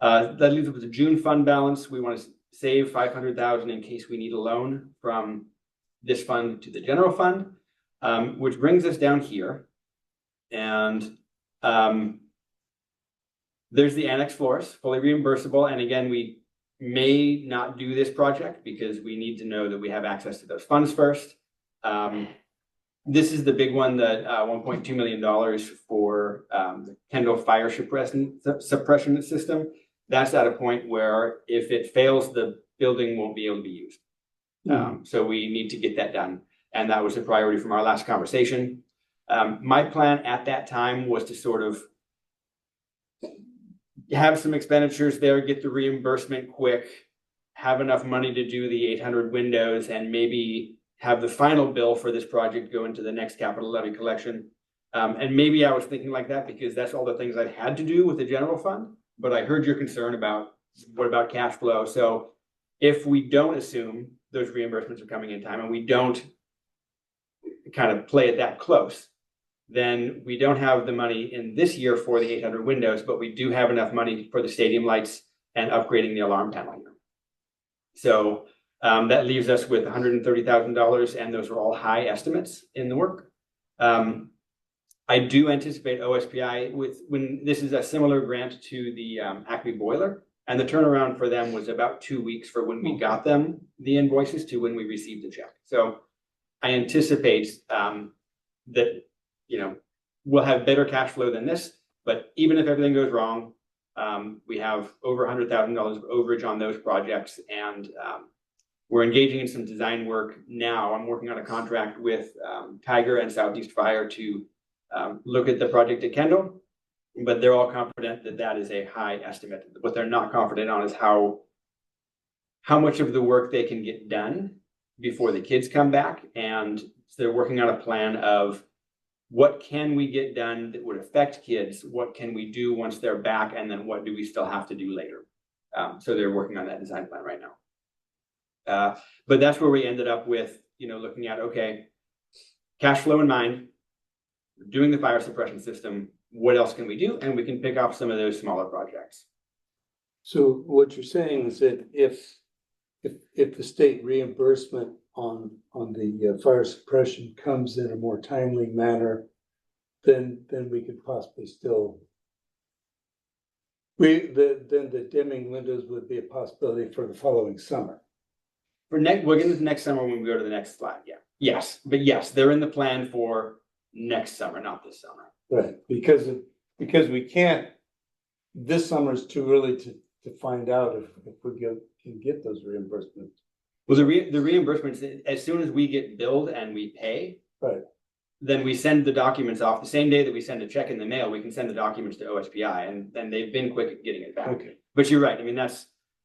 That leaves us with the June fund balance. We want to save 500,000 in case we need a loan from this fund to the general fund, which brings us down here. And there's the annex floors, fully reimbursable. And again, we may not do this project because we need to know that we have access to those funds first. This is the big one, that $1.2 million for the Kendall fire suppression system. That's at a point where if it fails, the building won't be able to be used. So we need to get that done. And that was a priority from our last conversation. My plan at that time was to sort of have some expenditures there, get the reimbursement quick, have enough money to do the 800 windows, and maybe have the final bill for this project go into the next capital levy collection. And maybe I was thinking like that because that's all the things I had to do with the general fund. But I heard your concern about what about cash flow. So if we don't assume those reimbursements are coming in time and we don't kind of play it that close, then we don't have the money in this year for the 800 windows, but we do have enough money for the stadium lights and upgrading the alarm panel here. So that leaves us with $130,000, and those are all high estimates in the work. I do anticipate OSPI when this is a similar grant to the Acme boiler, and the turnaround for them was about 2 weeks for when we got them the invoices to when we received the check. So I anticipate that we'll have better cash flow than this, but even if everything goes wrong, we have over $100,000 of overage on those projects, and we're engaging in some design work now. I'm working on a contract with Tiger and Southeast Fire to look at the project at Kendall, but they're all confident that that is a high estimate. What they're not confident on is how much of the work they can get done before the kids come back, and so they're working on a plan of what can we get done that would affect kids? What can we do once they're back? And then what do we still have to do later? So they're working on that design plan right now. But that's where we ended up with, looking at, okay, cash flow in mind, doing the fire suppression system, what else can we do? And we can pick off some of those smaller projects. So what you're saying is that if the state reimbursement on the fire suppression comes in a more timely manner, then we could possibly still then the dimming windows would be a possibility for the following summer. We'll get into next summer when we go to the next slide. Yeah. Yes. But yes, they're in the plan for next summer, not this summer. Right. Because we can't, this summer is too early to find out if we can get those reimbursements. Well, the reimbursements, as soon as we get billed and we pay, right, then we send the documents off. The same day that we send a check in the mail, we can send the documents to OSPI, and they've been quick at getting it back. Okay. But you're right. I mean,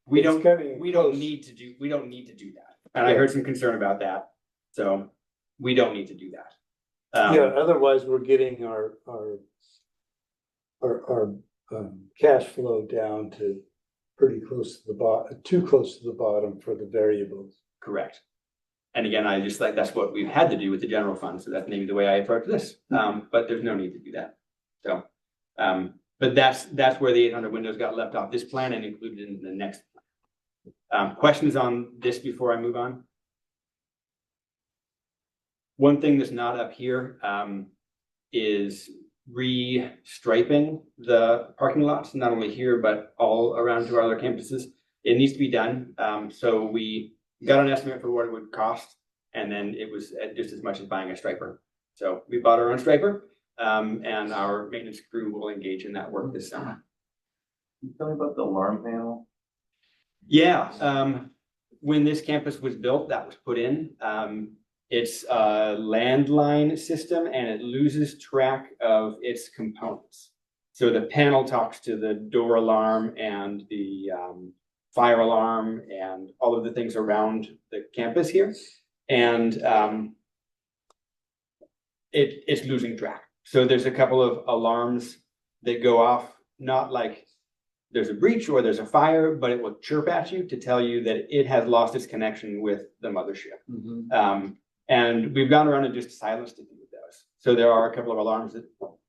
we don't need to do that. And I heard some concern about that. So we don't need to do that. Yeah, otherwise we're getting our cash flow down to pretty close to the bottom, too close to the bottom for the variables. Correct. And again, I just like, that's what we've had to do with the general fund. So that's maybe the way I approach this. But there's no need to do that. So, but that's where the 800 windows got left off this plan and included in the next plan. Questions on this before I move on? One thing that's not up here is re-striping the parking lots, not only here, but all around to our other campuses. It needs to be done. So we got an estimate for what it would cost, and then it was just as much as buying a striper. So we bought our own striper, and our maintenance crew will engage in that work this summer. Can you tell me about the alarm panel? Yeah, when this campus was built, that was put in. It's a landline system and it loses track of its components. So the panel talks to the door alarm and the fire alarm and all of the things around the campus here. And it's losing track. So there's a couple of alarms that go off, not like there's a breach or there's a fire, but it will chirp at you to tell you that it has lost its connection with the mothership. And we've gone around and just silenced a few of those. So there are a couple of alarms that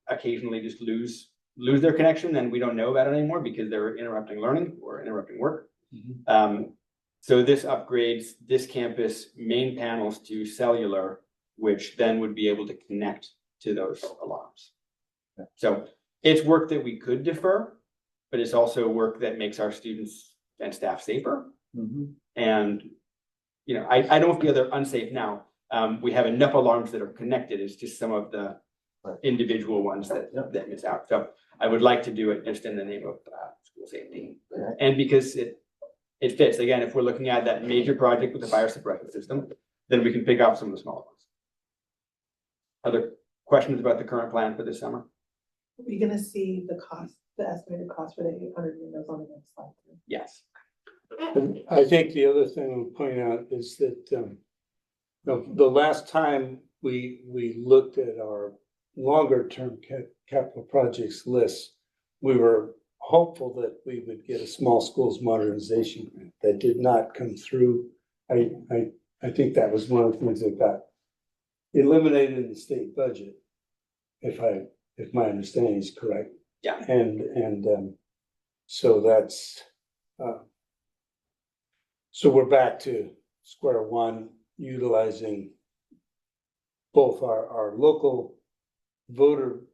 occasionally just lose their connection and we don't know about it anymore because they're interrupting learning or interrupting work. So this upgrades this campus main panels to cellular, which then would be able to connect to those alarms. So it's work that we could defer, but it's also work that makes our students and staff safer. And, you know, I don't feel they're unsafe now. We have enough alarms that are connected. It's just some of the individual ones that miss out. So I would like to do it just in the name of school safety. And because it fits. Again, if we're looking at that major project with the fire suppression system, then we can pick off some of the smaller ones. Other questions about the current plan for this summer? Are we gonna see the cost, the estimated cost for the 800 windows on the next slide? Yes. And I think the other thing I'll point out is that the last time we looked at our longer term capital projects list, we were hopeful that we would get a small schools modernization grant. That did not come through. I think that was one of the things that got eliminated in the state budget, if my understanding is correct. Yeah. And so that's so we're back to square one, utilizing both our local voted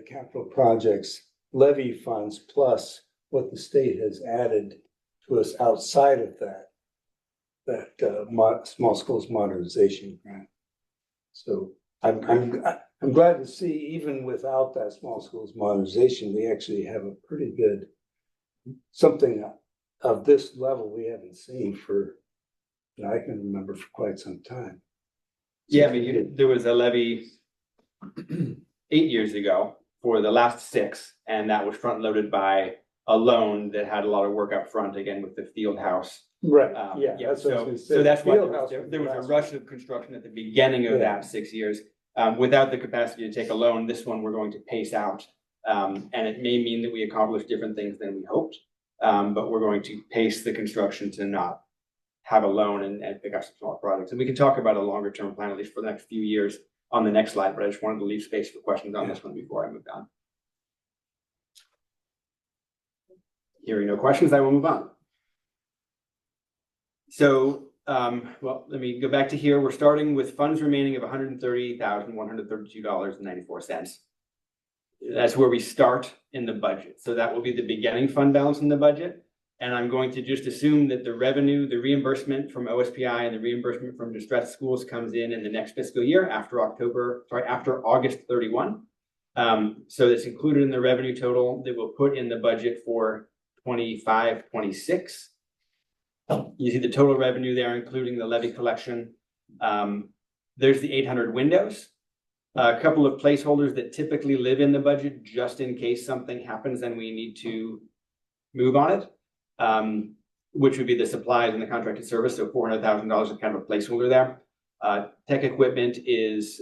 capital projects levy funds plus what the state has added to us outside of that small schools modernization grant. So I'm glad to see even without that small schools modernization, we actually have a pretty good something of this level we haven't seen for that I can remember for quite some time. Yeah, I mean, there was a levy 8 years ago for the last 6, and that was front loaded by a loan that had a lot of work up front again with the field house. Right. So that's why there was a rush of construction at the beginning of that 6 years. Without the capacity to take a loan, this one we're going to pace out. And it may mean that we accomplish different things than we hoped, but we're going to pace the construction to not have a loan and pick up some small projects. And we can talk about a longer term plan, at least for the next few years on the next slide, but I just wanted to leave space for questions on this one before I move on. Hearing no questions, I will move on. So, well, let me go back to here. We're starting with funds remaining of $130,132.94. That's where we start in the budget. So that will be the beginning fund balance in the budget. And I'm going to just assume that the revenue, the reimbursement from OSPI and the reimbursement from distressed schools comes in the next fiscal year after August 31. So that's included in the revenue total that we'll put in the budget for 25-26. You see the total revenue there, including the levy collection. There's the 800 windows, a couple of placeholders that typically live in the budget just in case something happens and we need to move on it, which would be the supplies and the contracted service. So $400,000 is kind of a placeholder there. Tech equipment is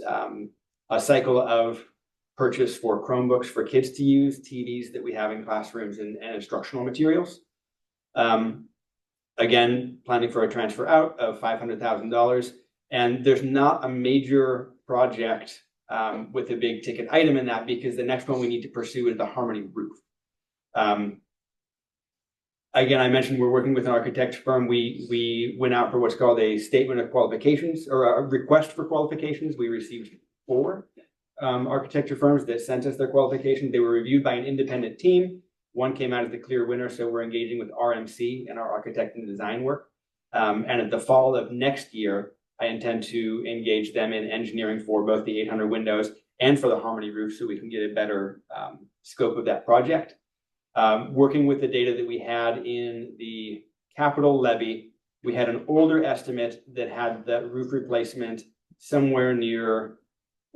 a cycle of purchase for Chromebooks for kids to use, TVs that we have in classrooms and instructional materials. Again, planning for a transfer out of $500,000. And there's not a major project with a big ticket item in that, because the next one we need to pursue is the Harmony roof. Again, I mentioned we're working with an architect firm. We went out for what's called a statement of qualifications, or a request for qualifications. We received 4 architecture firms that sent us their qualifications. They were reviewed by an independent team. One came out as the clear winner, so we're engaging with RMC in our architect and design work. And at the fall of next year, I intend to engage them in engineering for both the 800 windows and for the Harmony roof, so we can get a better scope of that project. Working with the data that we had in the capital levy, we had an older estimate that had the roof replacement somewhere near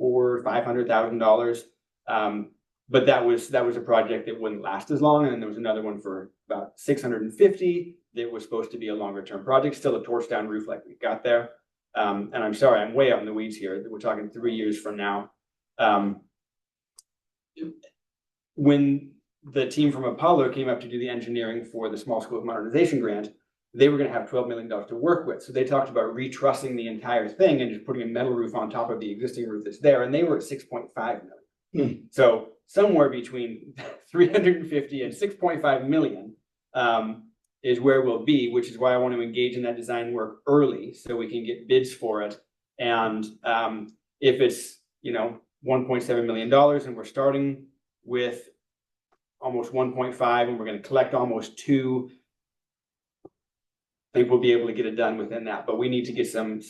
$400,000 or $500,000. But that was a project that wouldn't last as long. And then there was another one for about $650 that was supposed to be a longer term project, still a torch down roof like we got there. And I'm sorry, I'm way out in the weeds here. We're talking 3 years from now. When the team from Apollo came up to do the engineering for the small school modernization grant, they were going to have $12 million to work with. So they talked about retrussing the entire thing and just putting a metal roof on top of the existing roof that's there. And they were at $6.5 million. So somewhere between 350 and 6.5 million is where we'll be, which is why I want to engage in that design work early so we can get bids for it. And if it's, $1.7 million and we're starting with almost 1.5 and we're going to collect almost 2, I think we'll be able to get it done within that. But we need to get some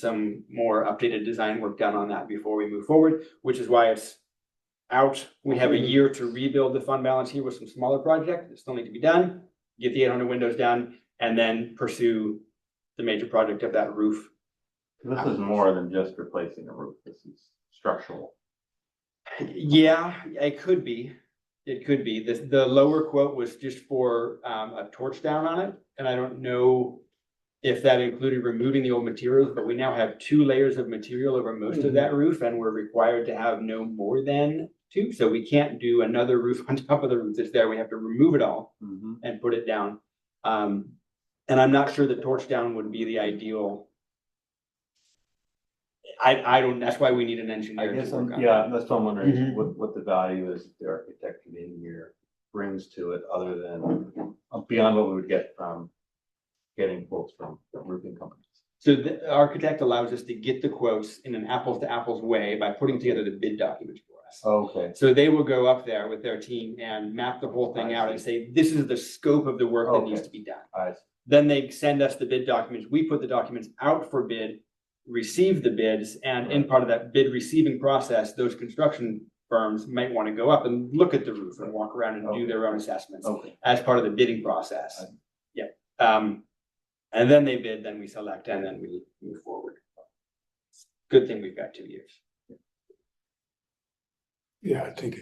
more updated design work done on that before we move forward, which is why it's out. We have a year to rebuild the fund balance here with some smaller projects that still need to be done, get the 800 windows done, and then pursue the major project of that roof. This is more than just replacing a roof. This is structural. Yeah, it could be. It could be. The lower quote was just for a torch down on it. And I don't know if that included removing the old materials, but we now have 2 layers of material over most of that roof, and we're required to have no more than 2. So we can't do another roof on top of the roof that's there. We have to remove it all and put it down. And I'm not sure the torch down would be the ideal. I don't, that's why we need an engineer. I guess, to work on yeah, that. that's what I'm wondering, what the value is the architect and engineer brings to it, other than beyond what we would get from getting quotes from roofing companies. So the architect allows us to get the quotes in an apples to apples way by putting together the bid documents for us. Okay. So they will go up there with their team and map the whole thing out and say, this is the scope of the work that needs to be done. Then they send us the bid documents. We put the documents out for bid, receive the bids, and in part of that bid receiving process, those construction firms might want to go up and look at the roof and walk around and do their own assessments as part of the bidding process. Yeah. And then they bid, then we select, and then we move forward. Good thing we've got 2 years. Yeah, I think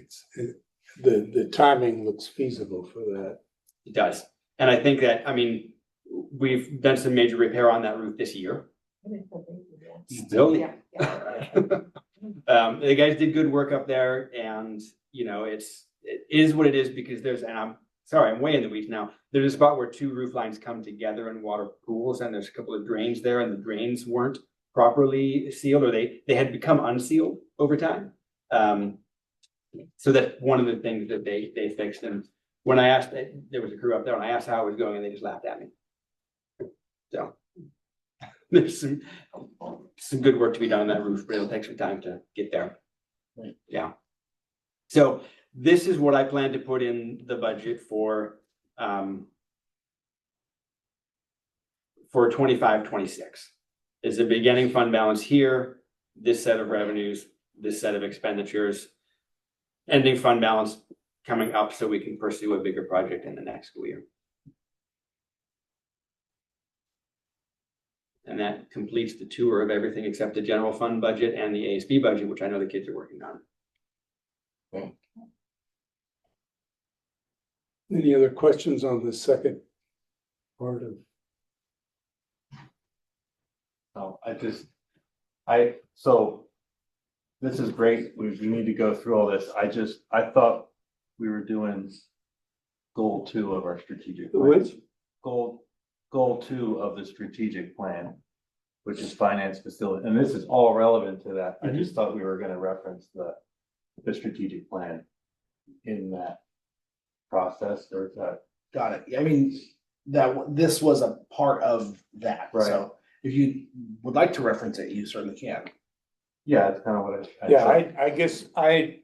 the timing looks feasible for that. It does. And I think that, we've done some major repair on that roof this year. Still, the guys did good work up there, and it is what it is, because and I'm sorry, I'm way in the weeds now. There's a spot where 2 roof lines come together in water pools, and there's a couple of drains there, and the drains weren't properly sealed, or they had become unsealed over time. So that's one of the things that they fixed. And when I asked, there was a crew up there, and I asked how it was going, and they just laughed at me. So there's some good work to be done on that roof, but it'll take some time to get there. Yeah. So this is what I plan to put in the budget for 25-26. Is the beginning fund balance here, this set of revenues, this set of expenditures, ending fund balance coming up so we can pursue a bigger project in the next school year. And that completes the tour of everything except the general fund budget and the ASB budget, which I know the kids are working on. Okay. Any other questions on the second part of? No, so this is great. We need to go through all this. I thought we were doing goal 2 of our strategic plan. Which? Goal goal 2 of the strategic plan, which is finance facility, and this is all relevant to that. I just thought we were gonna reference the strategic plan in that process, or is that? Got it. I mean, this was a part of that. Right. So if you would like to reference it, you certainly can. Yeah, it's kind of what I. Yeah, I guess I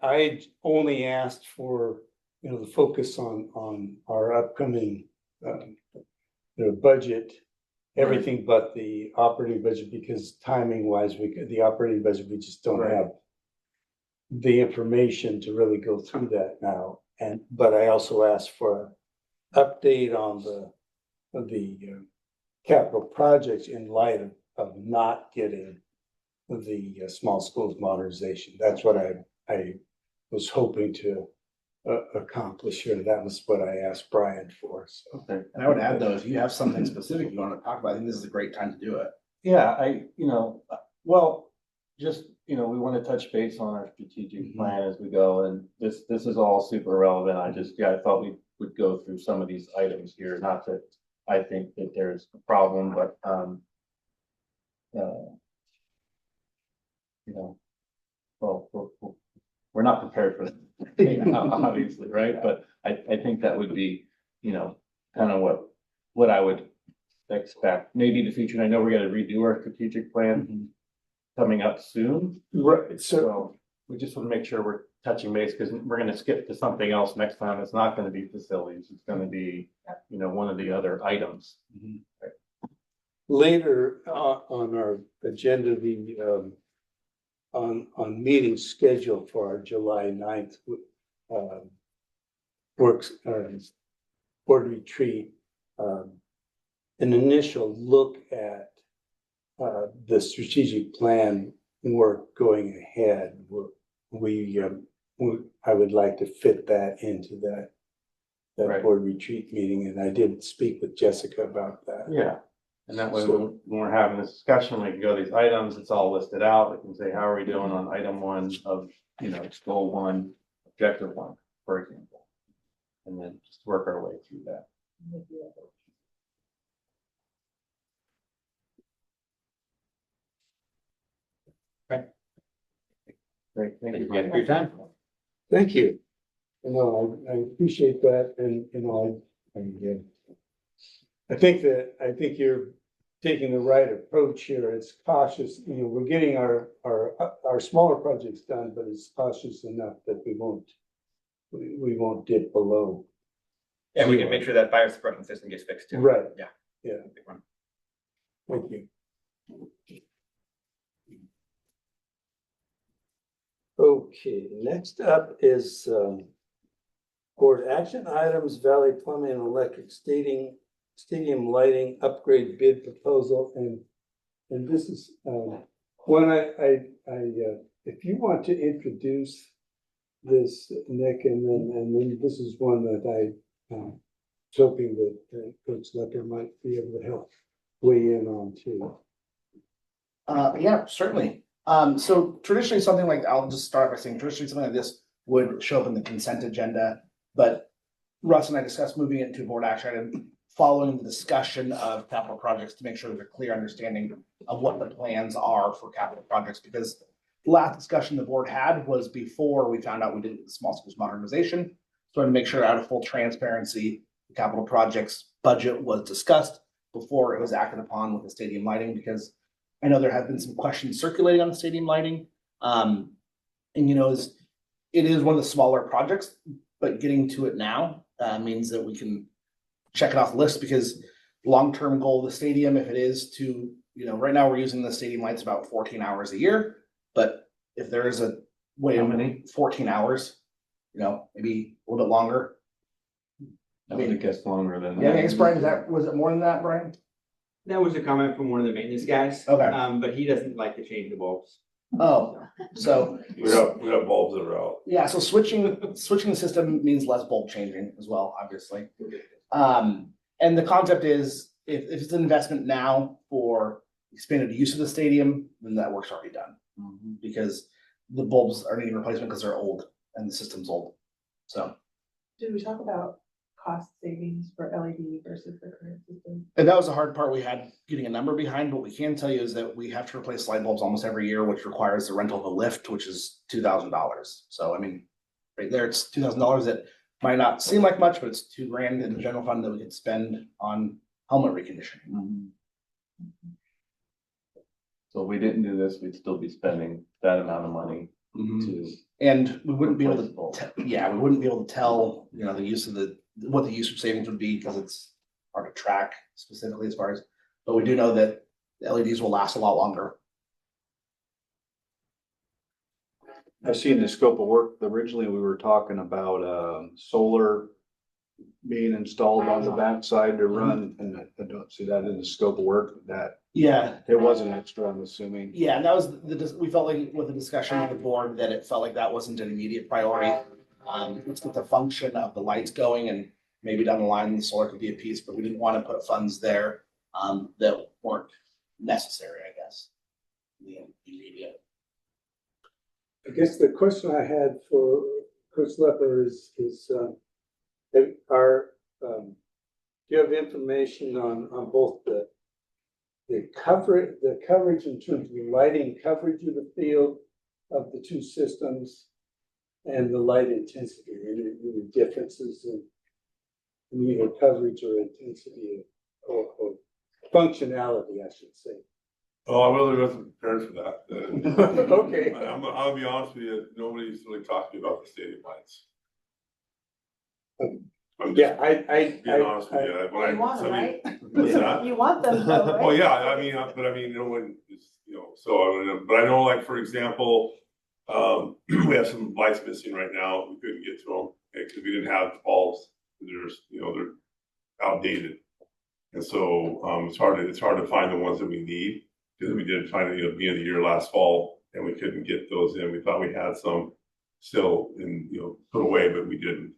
only asked for, the focus on our upcoming, budget. Everything but the operating budget, because timing wise, the operating budget, we just don't have the information to really go through that now. But I also asked for an update on the capital projects in light of not getting the small schools modernization. That's what I was hoping to accomplish here. That was what I asked Brian for, so. Okay. And I would add though, if you have something specific you want to talk about, I think this is a great time to do it. Yeah, well, just, we want to touch base on our strategic plan as we go, and this is all super relevant. I thought we would go through some of these items here, not that I think that there's a problem, but, well, we're not prepared for that, obviously, right? But I think that would be, kind of what I would expect, maybe in the future. And I know we're gonna redo our strategic plan coming up soon. Right, So we just want to make sure we're touching base, because we're gonna skip to something else next time. It's not gonna be facilities. It's gonna be, one of the other items. Later on our agenda, the on meeting schedule for our July 9th works board retreat, an initial look at the strategic plan work going ahead. I would like to fit that into that Right. board retreat meeting, and I did speak with Jessica about that. Yeah. And that way, when we're having this discussion, we can go these items, it's all listed out. We can say, how are we doing on item 1 of, goal 1, objective 1, for example. And then just work our way through that. Right. Great, thank you. Thank you again for your time. Thank you. I appreciate that, and I think you're taking the right approach here. It's cautious, we're getting our smaller projects done, but it's cautious enough that we won't dip below. And we can make sure that fire suppression system gets fixed too. Right. Yeah. Yeah. Thank you. Okay, next up is board action items, Valley Plumbing and Electric Stadium Lighting Upgrade Bid Proposal, and this is one if you want to introduce this, Nick, and then this is one that I was hoping that Coach Lepper might be able to help weigh in on too. Yeah, certainly. So traditionally something like, I'll just start by saying traditionally something like this would show up in the consent agenda, but Russ and I discussed moving it to board action item following the discussion of capital projects to make sure there's a clear understanding of what the plans are for capital projects, because the last discussion the board had was before we found out we didn't get the small schools modernization. So I want to make sure out of full transparency, the capital projects budget was discussed before it was acted upon with the stadium lighting, because I know there have been some questions circulating on the stadium lighting. And it is one of the smaller projects, but getting to it now means that we can check it off the list, because long-term goal of the stadium, if it is to, right now we're using the stadium lights about 14 hours a year, but if there is a way How of many? 14 hours, maybe a little bit longer. I mean, it gets longer than Yeah, that. I guess Brian, was it more than that, Brian? That was a comment from one of the maintenance guys. Okay. But he doesn't like to change the bulbs. Oh, so. We got bulbs that are out. Yeah, so switching the system means less bulb changing as well, obviously. And the concept is if it's an investment now for expanded use of the stadium, then that work's already done. Because the bulbs are needing replacement because they're old and the system's old. So. Did we talk about cost savings for LED versus the current system? And that was the hard part we had getting a number behind. What we can tell you is that we have to replace light bulbs almost every year, which requires the rental of a lift, which is $2,000. So I mean, right there, it's $2,000 that might not seem like much, but it's $2,000 in the general fund that we could spend on helmet reconditioning. So if we didn't do this, we'd still be spending that amount of money to. And we wouldn't be able replace bulbs. to, we wouldn't be able to tell, the use of what the usage savings would be because it's hard to track specifically as far as, but we do know that the LEDs will last a lot longer. I see in the scope of work, originally we were talking about, solar being installed on the backside to run, and I don't see that in the scope of work, that Yeah, it wasn't extra, I'm assuming. yeah, and that was we felt like with the discussion with the board that it felt like that wasn't an immediate priority. Let's get the function of the lights going and maybe down the line, the solar could be a piece, but we didn't want to put funds there that weren't necessary, I guess. in the immediate. I guess the question I had for Coach Lepper is, do you have information on both the coverage in terms of the lighting coverage of the field of the two systems and the light intensity, any differences in either coverage or intensity or functionality, I should say. Oh, I really wasn't prepared for that. Okay. I'll be honest with you, nobody's really talking about the stadium lights. Yeah, Being honest with you. You want them, right? What's that? You want them though, right? Well, yeah, no one is, but I know, like, for example, we have some lights missing right now. We couldn't get to them because we didn't have bulbs. They're outdated. And so, it's hard to find the ones that we need because we did find it, beginning of the year last fall and we couldn't get those in. We thought we had some still in, put away, but we didn't.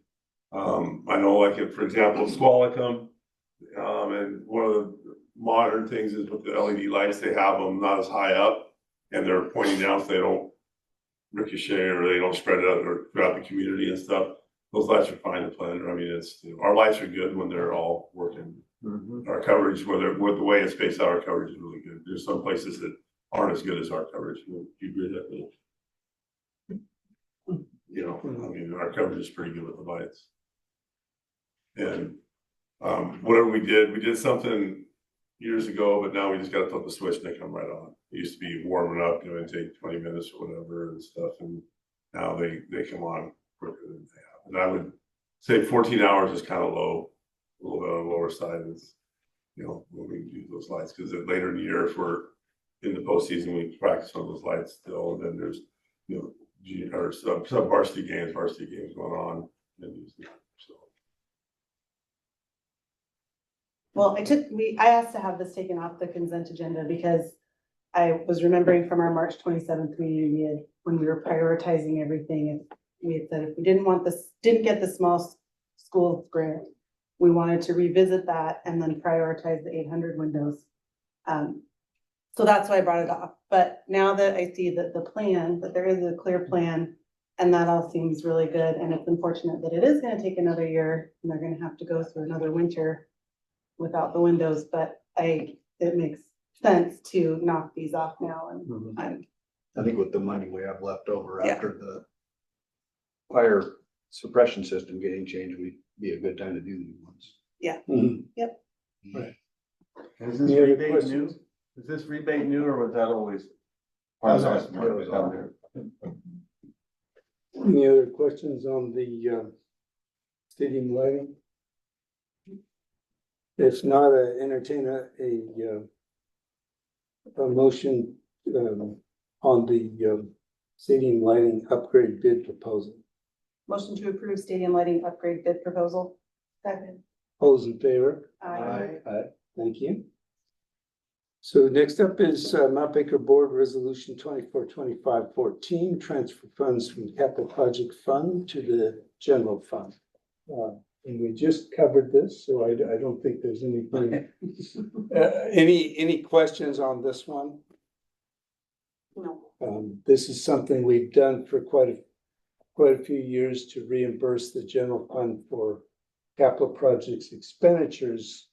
I know, like, for example, Squalicum, and one of the modern things is with the LED lights, they have them not as high up and they're pointing down so they don't ricochet or they don't spread out or throughout the community and stuff. Those lights are fine to plan. I mean, our lights are good when they're all working. Mm-hmm. Our coverage, with the way it's spaced out, our coverage is really good. There's some places that aren't as good as our coverage. Do you agree with that? Our coverage is pretty good with the lights. And whatever we did something years ago, but now we just got to flip the switch and they come right on. It used to be warming up, it'd take 20 minutes or whatever and stuff, and now they come on quicker than they have. And I would say 14 hours is kind of low, a little bit on the lower side. Is when we do those lights, because later in the year, if we're in the postseason, we practice on those lights still, and then there's or sub varsity games going on, and use them. So. Well, I asked to have this taken off the consent agenda because I was remembering from our March 27th meeting, when we were prioritizing everything, and we had said if we didn't get the small schools grant, we wanted to revisit that and then prioritize the 800 windows. So that's why I brought it off. But now that I see that that there is a clear plan, and that all seems really good, and it's unfortunate that it is going to take another year and they're going to have to go through another winter without the windows, but it makes sense to knock these off now. And I think with the money we have left over after the fire suppression system getting changed, would be a good time to do these ones. Yeah. Mm-hmm. Yep. Right. Is this rebate new? Is this rebate new, or was that always part of the estimate? Any other questions on the stadium lighting? If not, entertain a motion on the stadium lighting upgrade bid proposal. Motion to approve stadium lighting upgrade bid proposal. Second. All those in favor? Aye. Aye. Thank you. So next up is Mount Baker Board Resolution 242514, transfer funds from capital project fund to the general fund. And we just covered this, so I don't think there's anything. Any questions on this one? No. This is something we've done for quite a few years to reimburse the general fund for capital projects expenditures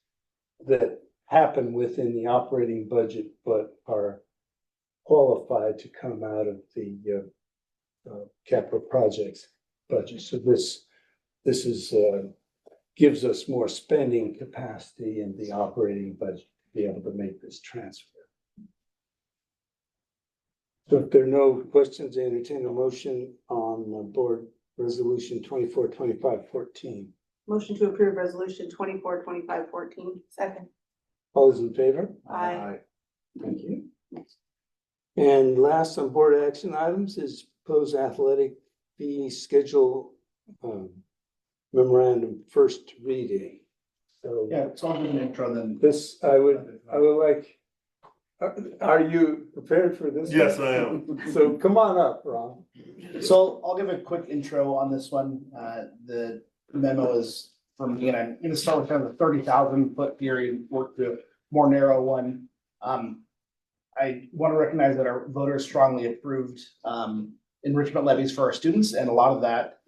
that happen within the operating budget, but are qualified to come out of the capital projects budget. So this is gives us more spending capacity in the operating budget to be able to make this transfer. So if there are no questions, I entertain a motion on board resolution 24-25-14. Motion to approve resolution 24-25-14. Second. All those in favor? Aye. Thank you. And last on board action items is proposed athletic fee schedule memorandum first reading. So Yeah, so I'll give an intro then. this, I would like, are you prepared for this? Yes, I am. So come on up, Ron. So I'll give a quick intro on this one. The memo is from me, and I'm gonna start with kind of the 30,000 foot theory and work to a more narrow one. I want to recognize that our voters strongly approved enrichment levies for our students, and a lot of that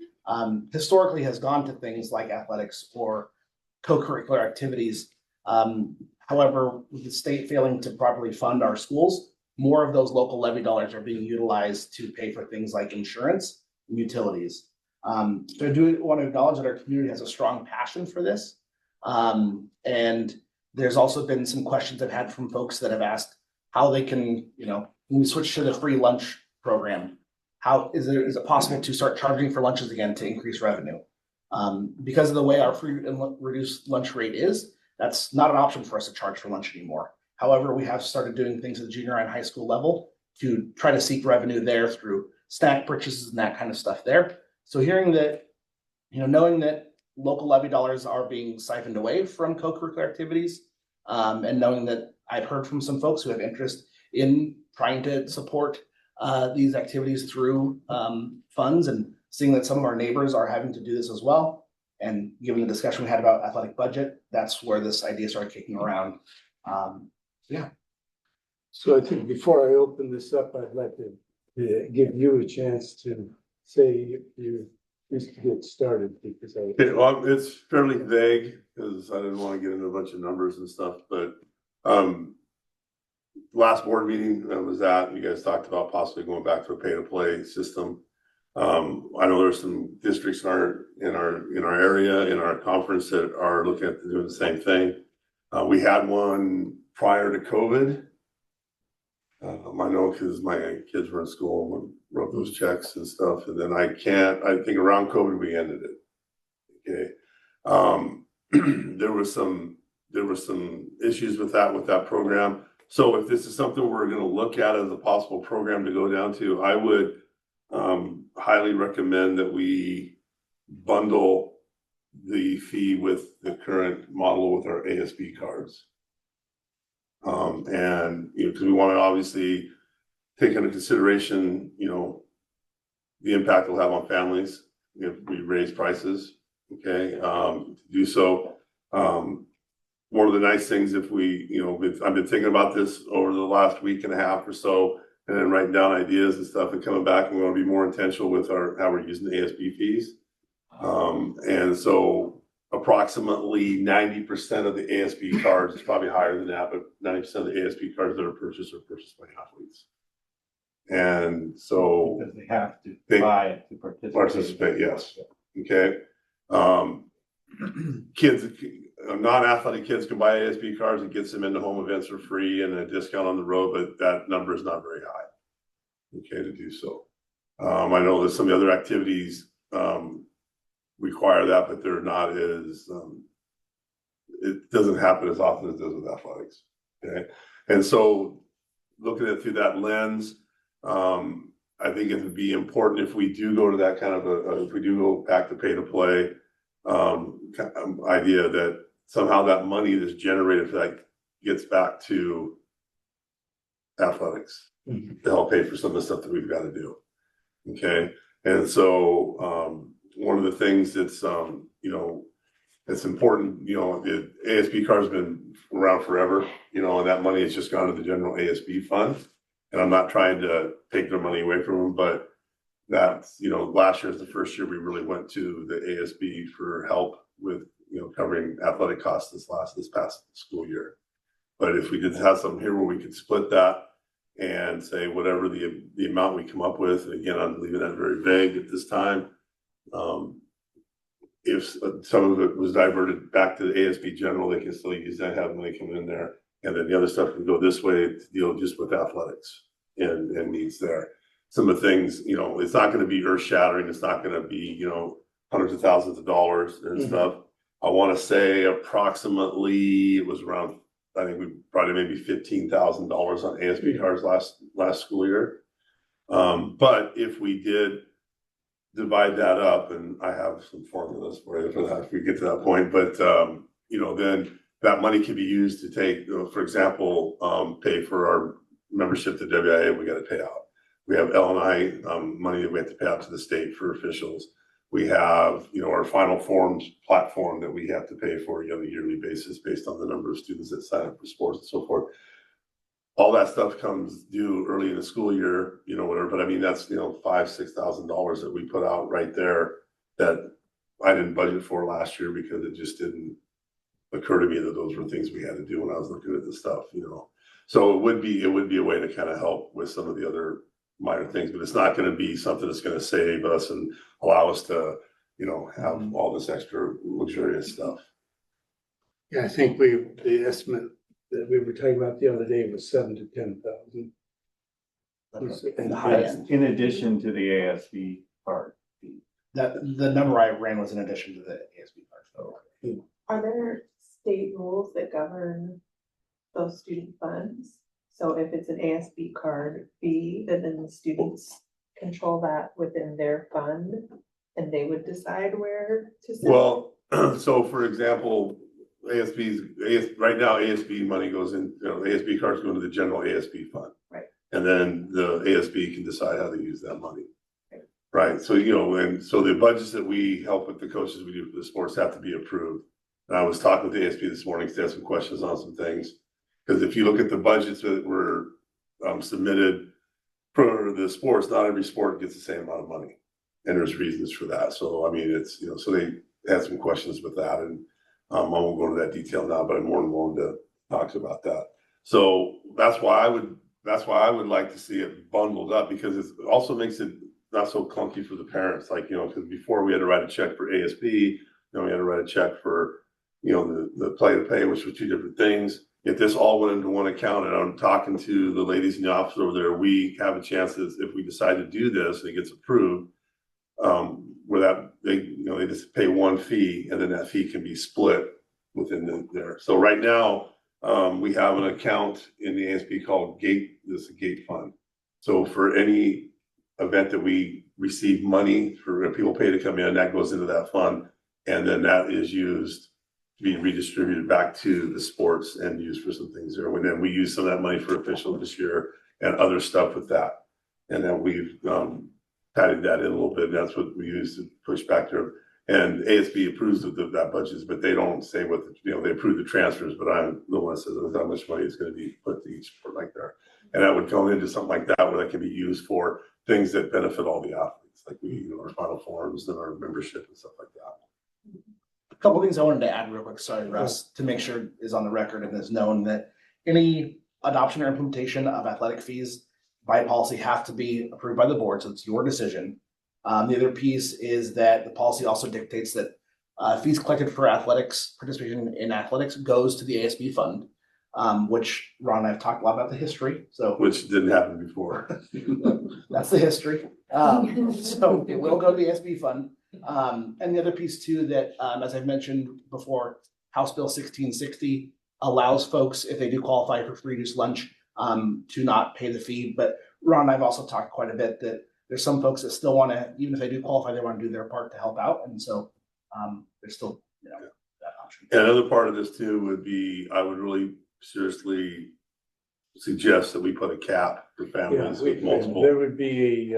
historically has gone to things like athletics or co-curricular activities. However, with the state failing to properly fund our schools, more of those local levy dollars are being utilized to pay for things like insurance and utilities. So I do want to acknowledge that our community has a strong passion for this. And there's also been some questions I've had from folks that have asked how they can, when we switch to the free lunch program, how is it possible to start charging for lunches again to increase revenue? Because of the way our free and reduced lunch rate is, that's not an option for us to charge for lunch anymore. However, we have started doing things at the junior and high school level to try to seek revenue there through snack purchases and that kind of stuff there. So hearing that, knowing that local levy dollars are being siphoned away from co-curricular activities, and knowing that I've heard from some folks who have interest in trying to support these activities through funds, and seeing that some of our neighbors are having to do this as well. And given the discussion we had about athletic budget, that's where this idea started kicking around. Yeah. So I think before I open this up, I'd like to give you a chance to say you just to get started, because It's fairly vague because I didn't want to get into a bunch of numbers and stuff, but last board meeting that was at, you guys talked about possibly going back to a pay-to-play system. I know there's some districts in our area, in our conference, that are looking at doing the same thing. We had one prior to COVID. I know because my kids were in school and wrote those checks and stuff, and then I think around COVID we ended it. Okay. There was some issues with that program. So if this is something we're going to look at as a possible program to go down to, I would highly recommend that we bundle the fee with the current model with our ASB cards. And because we want to obviously take into consideration, the impact it'll have on families if we raise prices. Okay, to do so. One of the nice things, if we, I've been thinking about this over the last week and a half or so, and then writing down ideas and stuff and coming back, and we want to be more intentional with how we're using the ASB fees. And so approximately 90% of the ASB cards, it's probably higher than that, but 90% of the ASB cards that are purchased by athletes. And so because they have to buy it to participate. Yes. Okay. Kids, non-athletic kids can buy ASB cards. It gets them into home events for free and a discount on the road, but that number is not very high. Okay, to do so. I know that some of the other activities require that, but they're not as, it doesn't happen as often as it does with athletics. Okay. And so looking at it through that lens, I think it would be important if we do go to that kind of if we do go back to pay to play idea, that somehow that money that's generated for that gets back to athletics to help pay for some of the stuff that we've got to do. Okay. And so, one of the things that's, it's important, the ASB card has been around forever, and that money has just gone to the general ASB fund. And I'm not trying to take their money away from them, but that's, last year is the first year we really went to the ASB for help with covering athletic costs this past school year. But if we did have something here where we could split that and say whatever the amount we come up with, and again, I'm leaving that very vague at this time. If some of it was diverted back to the ASB general, they can still use that, have money coming in there. And then the other stuff can go this way to deal just with athletics and needs there. Some of the things, it's not going to be earth shattering. It's not going to be, hundreds of thousands of dollars and stuff. I want to say approximately it was around, I think we probably maybe $15,000 on ASB cards last school year. But if we did divide that up, and I have some formulas for that if we get to that point, but then that money can be used to take, for example, pay for our membership to WIA. We got to pay out. We have L&I money that we have to pay out to the state for officials. We have, our final forms platform that we have to pay for on a yearly basis based on the number of students that sign up for sports and so forth. All that stuff comes due early in the school year, whatever. But I mean, that's, $5,000-$6,000 that we put out right there that I didn't budget for last year because it just didn't occur to me that those were things we had to do when I was looking at this stuff, So it would be a way to kind of help with some of the other minor things, but it's not going to be something that's going to save us and allow us to, have all this extra luxurious stuff. Yeah, I think the estimate that we were talking about the other day was 7,000 to 10,000. In the high end. In addition to the ASB part. That the number I ran was in addition to the ASB part. So. Are there state rules that govern those student funds? So if it's an ASB card fee, then the students control that within their fund and they would decide where to send? Well, so for example, right now ASB money goes in, ASB cards go into the general ASB fund. Right. And then the ASB can decide how to use that money. Right. So, and so the budgets that we help with the coaches we do for the sports have to be approved. And I was talking with the ASB this morning because they had some questions on some things. Because if you look at the budgets that were submitted for the sports, not every sport gets the same amount of money. And there's reasons for that. So, I mean, it's, so they had some questions with that. And I won't go into that detail now, but I'm more than willing to talk about that. So that's why I would like to see it bundled up, because it also makes it not so clunky for the parents. Like, because before we had to write a check for ASB, then we had to write a check for, the play to pay, which were two different things. If this all went into one account, and I'm talking to the ladies in the office over there, we have a chance that if we decide to do this and it gets approved, where that they just pay one fee and then that fee can be split within there. So right now, we have an account in the ASB called GATE. This is a GATE fund. So for any event that we receive money for, people pay to come in, that goes into that fund, and then that is used to be redistributed back to the sports and used for some things there. And then we use some of that money for officials this year and other stuff with that. And then we've padded that in a little bit. That's what we use to push back there. And ASB approves of that budget, but they don't say what, they approve the transfers, but I'm the one that says how much money is going to be put to each sport like there. And that would go into something like that, where that can be used for things that benefit all the athletes, like our final forms and our membership and stuff like that. A couple of things I wanted to add real quick, sorry, Russ, to make sure is on the record and is known that any adoption or implementation of athletic fees by policy have to be approved by the board, so it's your decision. The other piece is that the policy also dictates that fees collected for athletics, participation in athletics, goes to the ASB fund, which Ron and I have talked a lot about the history. So which didn't happen before. That's the history. So it will go to the ASB fund. And the other piece too, that as I've mentioned before, House Bill 1660 allows folks, if they do qualify for free reduced lunch, to not pay the fee. But Ron and I've also talked quite a bit that there's some folks that still want to, even if they do qualify, they want to do their part to help out. And so there's still, that option. And another part of this too would be, I would really seriously suggest that we put a cap for families with multiple. There would be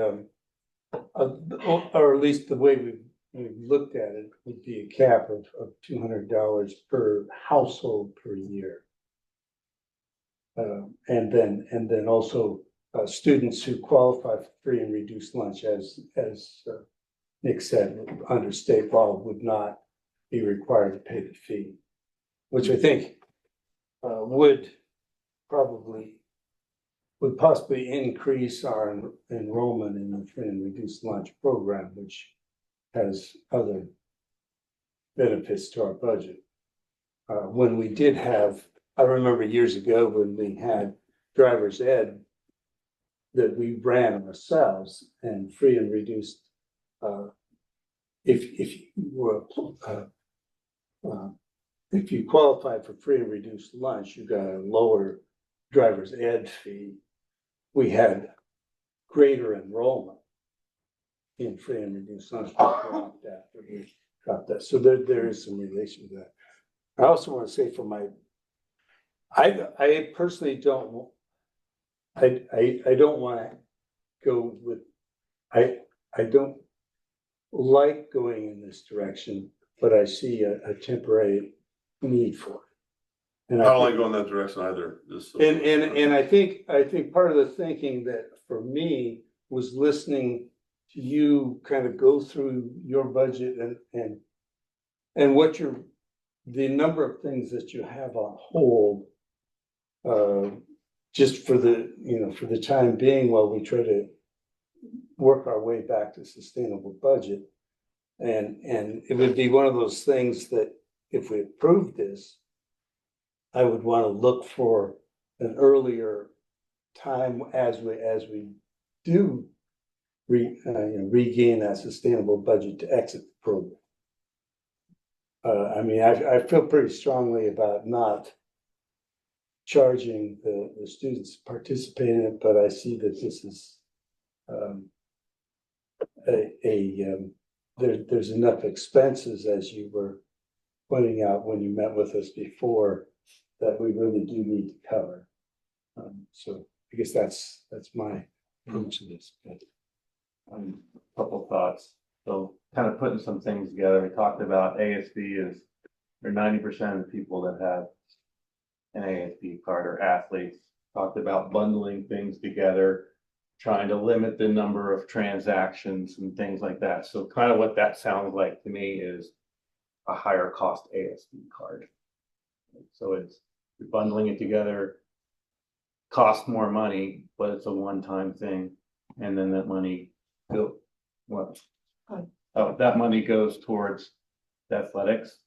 or at least the way we've looked at it, would be a cap of $200 per household per year. And then also students who qualify for free and reduced lunch, as Nick said, under state law would not be required to pay the fee, which I think would possibly increase our enrollment in the free and reduced lunch program, which has other benefits to our budget. When we did have, I remember years ago when we had driver's ed that we ran ourselves and free and reduced. If you qualified for free and reduced lunch, you got a lower driver's ed fee. We had greater enrollment in free and reduced lunch. We dropped that. So there is some relation to that. I also want to say for I personally don't, I don't want to go with, I don't like going in this direction, but I see a temporary need for it. And I don't like going that direction either. And I think part of the thinking that for me was listening to you kind of go through your budget and what the number of things that you have on hold, just for the time being while we try to work our way back to sustainable budget. And it would be one of those things that if we approve this, I would want to look for an earlier time as we do regain that sustainable budget to exit the program. I mean, I feel pretty strongly about not charging the students participating in it, but I see that this is there's enough expenses, as you were pointing out when you met with us before, that we really do need to cover. So I guess that's my approach to this. Couple thoughts. So kind of putting some things together. We talked about ASB is, or 90% of the people that have an ASB card are athletes. Talked about bundling things together, trying to limit the number of transactions and things like that. So kind of what that sounds like to me is a higher cost ASB card. So it's bundling it together, costs more money, but it's a one-time thing. And then that money that money goes towards the athletics.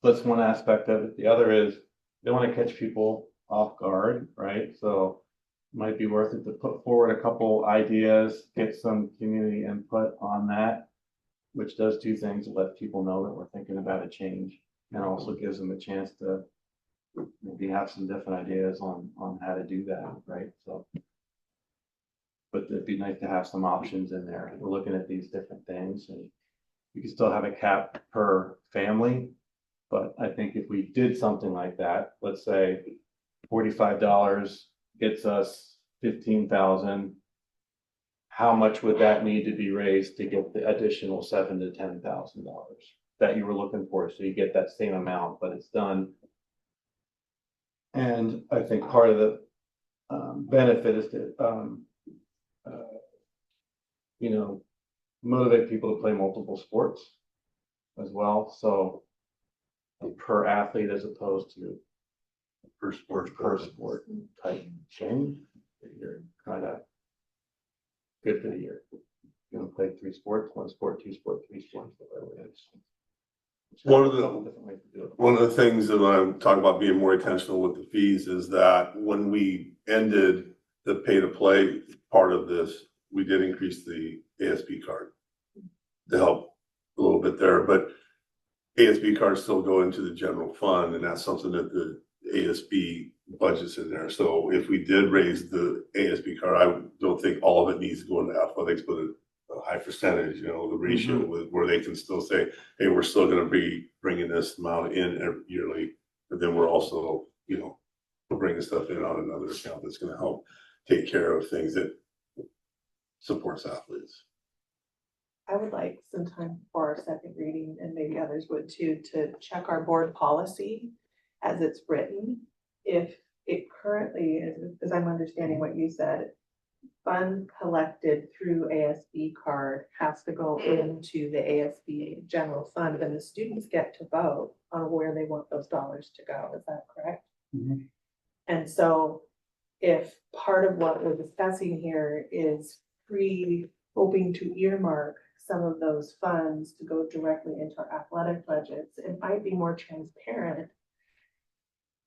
That's one aspect of it. The other is they want to catch people off guard, right? So it might be worth it to put forward a couple ideas, get some community input on that, which does two things: it lets people know that we're thinking about a change, and also gives them a chance to maybe have some different ideas on how to do that, right? So, but it'd be nice to have some options in there. We're looking at these different things, and you can still have a cap per family. But I think if we did something like that, let's say $45 gets us 15,000. How much would that need to be raised to get the additional $7,000 to $10,000 that you were looking for? So you get that same amount, but it's done. And I think part of the benefit is to motivate people to play multiple sports as well. So per athlete as opposed to per sport type change. You're kind of good for the year. You know, play 3 sports, 1 sport, 2 sports, 3 sports, whatever it is. One of the things that I'm talking about being more intentional with the fees is that when we ended the pay to play part of this, we did increase the ASB card to help a little bit there, but ASB cards still go into the general fund, and that's something that the ASB budget's in there. So if we did raise the ASB card, I don't think all of it needs to go into athletics, but a high percentage, the ratio with where they can still say, hey, we're still going to be bringing this amount in yearly, but then we're also, bringing stuff in on another account that's going to help take care of things that supports athletes. I would like some time for our second reading, and maybe others would too, to check our board policy as it's written. If it currently is, as I'm understanding what you said, fund collected through ASB card has to go into the ASB general fund, and the students get to vote on where they want those dollars to go. Is that correct? Mhm. And so if part of what we're discussing here is hoping to earmark some of those funds to go directly into our athletic budgets, it might be more transparent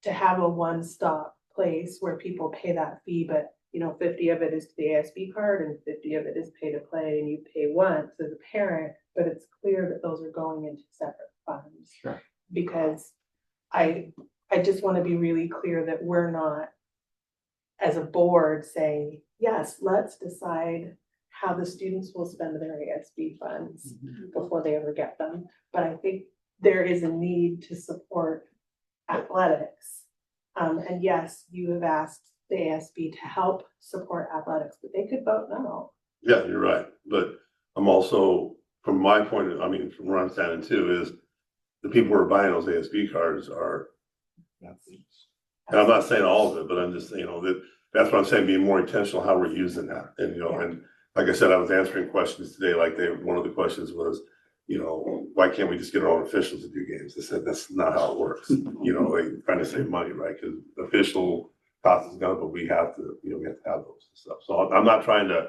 to have a one-stop place where people pay that fee, but 50 of it is to the ASB card and 50 of it is pay to play, and you pay once as a parent, but it's clear that those are going into separate funds. Sure. Because I just want to be really clear that we're not, as a board, saying, yes, let's decide how the students will spend their ASB funds before they ever get them. But I think there is a need to support athletics. And yes, you have asked the ASB to help support athletics, but they could vote no. Yeah, you're right, but I'm also, from my point of, from where I'm standing too, is the people who are buying those ASB cards are, and I'm not saying all of it, but I'm just saying, that's what I'm saying, being more intentional how we're using that. And, and like I said, I was answering questions today, like one of the questions was, why can't we just get our own officials to do games? I said, that's not how it works. They trying to save money, right? Because official cost is gonna, but we have to, we have to have those and stuff. So I'm not trying to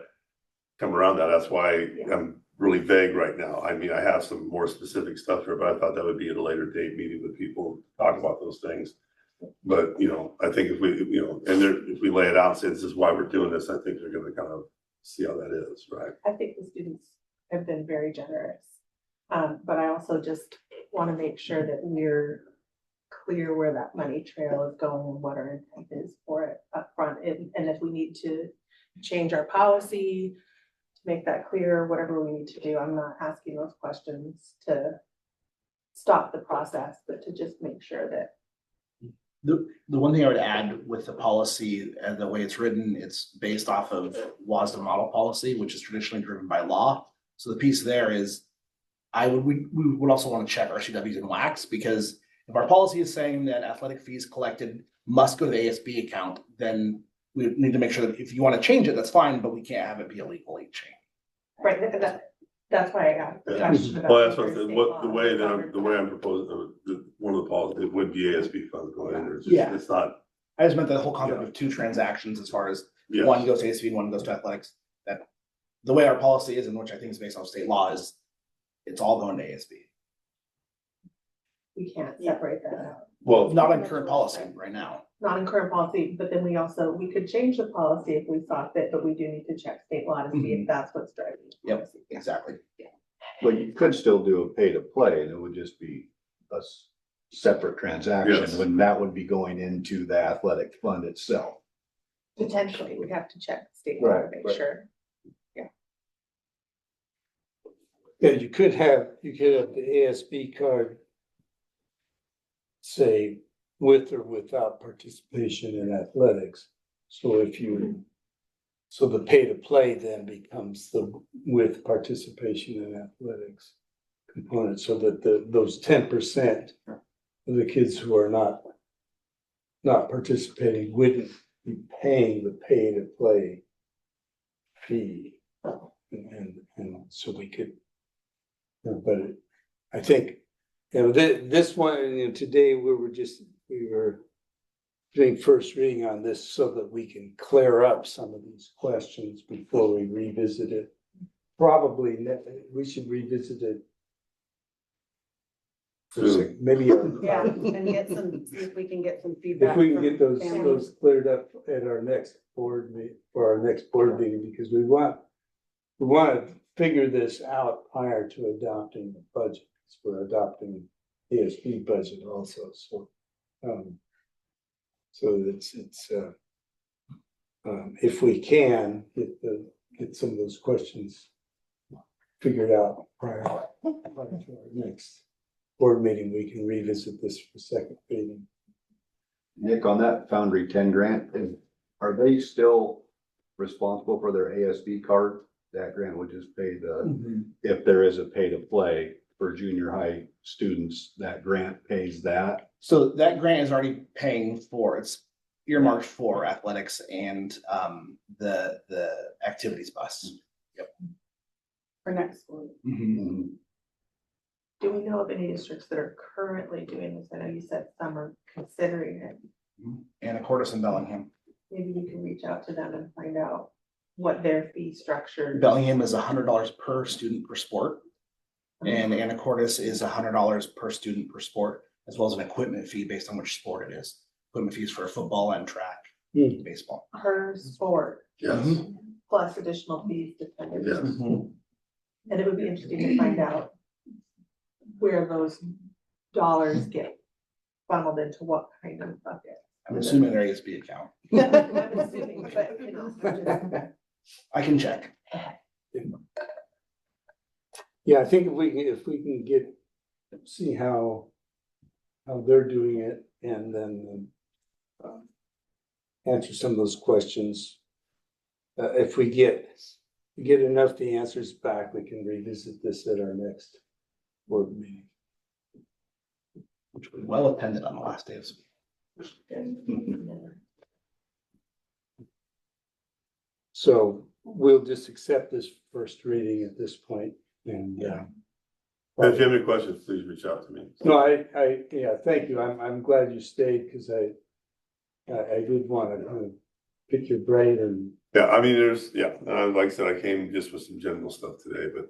come around that. That's why I'm really vague right now. I have some more specific stuff here, but I thought that would be at a later date meeting with people, talk about those things. But, I think if we, if we lay it out and say, this is why we're doing this, I think they're gonna kind of see how that is, right? I think the students have been very generous. But I also just want to make sure that we're clear where that money trail is going and what our intent is for it up front. And if we need to change our policy to make that clear, whatever we need to do, I'm not asking those questions to stop the process, but to just make sure that. The one thing I would add with the policy and the way it's written, it's based off of WASDA model policy, which is traditionally driven by law. So the piece there is we would also want to check RCWs and WACs, because if our policy is saying that athletic fees collected must go to the ASB account, then we need to make sure that if you want to change it, that's fine, but we can't have it be illegally changed. Right, that's why I got the question about. Well, that's the way I'm proposing, one of the policies, it would be ASB funds going in there. It's not. I just meant the whole concept of two transactions, as far as one goes to ASB and one goes to athletics. That the way our policy is, and which I think is based off state law, is it's all going to ASB. We can't separate that out. Well, not in current policy right now. Not in current policy, but then we could change the policy if we saw fit, but we do need to check state law to see if that's what's driving. Yep, exactly. But you could still do a pay to play, and it would just be a separate transaction, when that would be going into the athletic fund itself. Potentially, we have to check state law to make sure. Yeah, you could have the ASB card say with or without participation in athletics. So the pay to play then becomes the with participation in athletics component, so that those 10% of the kids who are not participating wouldn't be paying the pay to play fee. And so we could, but I think, this one, today we were doing first reading on this so that we can clear up some of these questions before we revisit it. Probably we should revisit it. Maybe. Yeah, and see if we can get some feedback. If we can get those cleared up at our next board meeting, because we want to figure this out prior to adopting the budget. We're adopting ASB budget also, so it's if we can get some of those questions figured out prior to our next board meeting, we can revisit this for second reading. Nick, on that Foundry 10 grant, are they still responsible for their ASB card? That grant would just pay if there is a pay to play for junior high students, that grant pays that. So that grant is already paying for earmarked for athletics and the activities bus. For next school. Mhm. Do we know of any districts that are currently doing this? I know you said some are considering it. Anacortes and Bellingham. Maybe we can reach out to them and find out what their fee structure. Bellingham is $100 per student per sport. And Anacortes is $100 per student per sport, as well as an equipment fee based on which sport it is. Equipment fees for football and track, baseball. Per sport, Yes, plus additional fees depending. yes. And it would be interesting to find out where those dollars get funneled into what kind of bucket. I'm assuming their ASB account. I'm assuming, but, you know, I can check. Yeah, I think if we can see how they're doing it and then answer some of those questions. If we get enough of the answers back, we can revisit this at our next board meeting. Which was well attended on the last day of school. So we'll just accept this first reading at this point and, If you have any questions, please reach out to me. no, yeah, thank you. I'm glad you stayed because I did want to kind of pick your brain and. Yeah, I mean, like I said, I came just with some general stuff today, but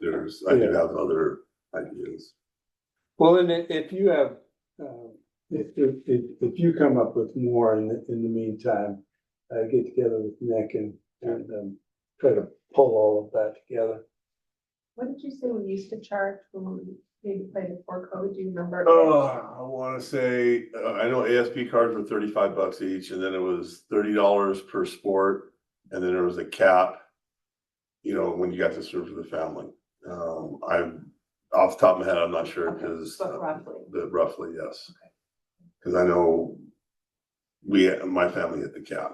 I do have other ideas. Well, and if you have, if you come up with more in the meantime, get together with Nick and try to pull all of that together. what did you say we used to charge when we maybe played before COVID? Do you remember? I want to say, I know ASB cards were $35 each, and then it was $30 per sport, and then there was a cap, when you got to serve for the family. I'm off the top of my head, I'm not sure because But roughly. roughly, yes. Because I know my family hit the cap.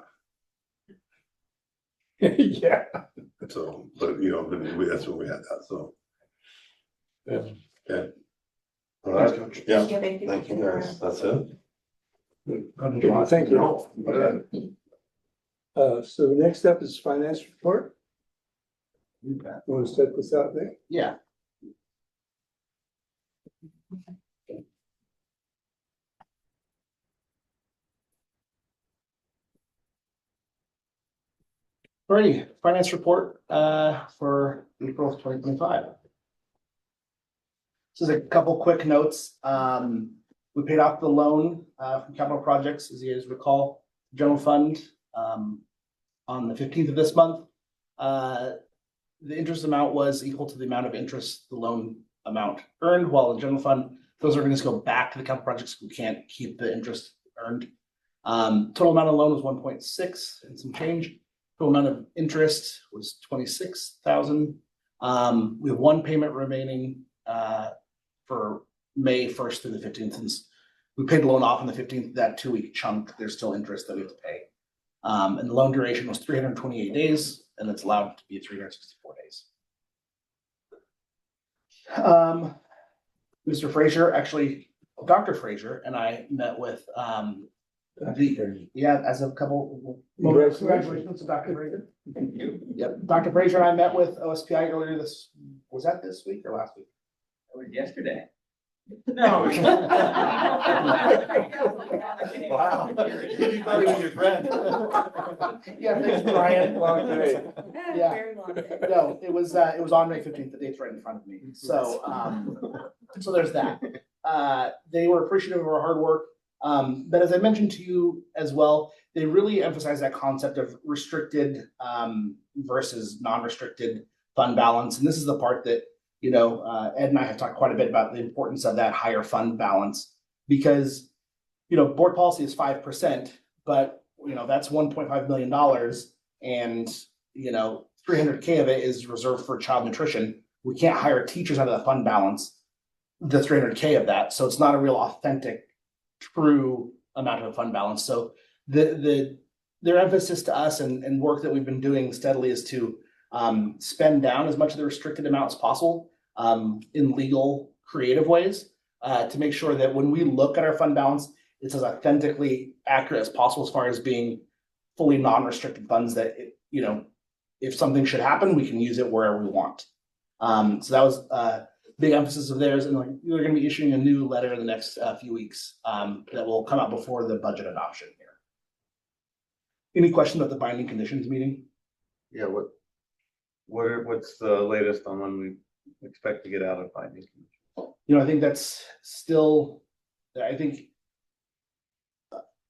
Yeah. So, but that's when we had that. So, Yeah. Okay. All right. Coach. Yeah. Thank you. Thank you, guys. That's it. Thank you. So next up is finance report. You bet. Want to set this out there? Yeah. Alrighty, finance report for April 2025. This is a couple quick notes. We paid off the loan from capital projects, as you guys recall, general fund on the 15th of this month. The interest amount was equal to the amount of interest the loan amount earned, while the general fund, those are going to go back to the capital projects. We can't keep the interest earned. Total amount of loan was 1.6 and some change. Total amount of interest was 26,000. We have one payment remaining for May 1st through the 15th. Since we paid the loan off on the 15th, that 2-week chunk, there's still interest that we have to pay. And the loan duration was 328 days, and it's allowed to be 364 days. Mr. Frazier, actually, Dr. Frazier and I met with as a couple. Congratulations to Dr. Frazier. Thank you. Yep, Dr. Frazier and I met with OSPI earlier was that this week or last week? That was yesterday. No. Wow. You thought he was your friend. Yeah, thanks, Brian. Long day. Yeah. Very long day. No, it was on May 15th. The date's right in front of me. So, so there's that. They were appreciative of our hard work. But as I mentioned to you as well, they really emphasize that concept of restricted versus non-restricted fund balance. And this is the part that, Ed and I have talked quite a bit about the importance of that higher fund balance because, board policy is 5%, but, that's $1.5 million and, 300K of it is reserved for child nutrition. We can't hire teachers out of the fund balance, the 300K of that. So it's not a real authentic, true amount of fund balance. So their emphasis to us and work that we've been doing steadily is to spend down as much of the restricted amount as possible in legal, creative ways to make sure that when we look at our fund balance, it's as authentically accurate as possible as far as being fully non-restricted funds that, you know, if something should happen, we can use it wherever we want. So that was a big emphasis of theirs, and like, we're gonna be issuing a new letter in the next few weeks that will come out before the budget adoption here. Any questions about the binding conditions meeting? Yeah, what's the latest on when we expect to get out of binding? You know, I think that's still, I think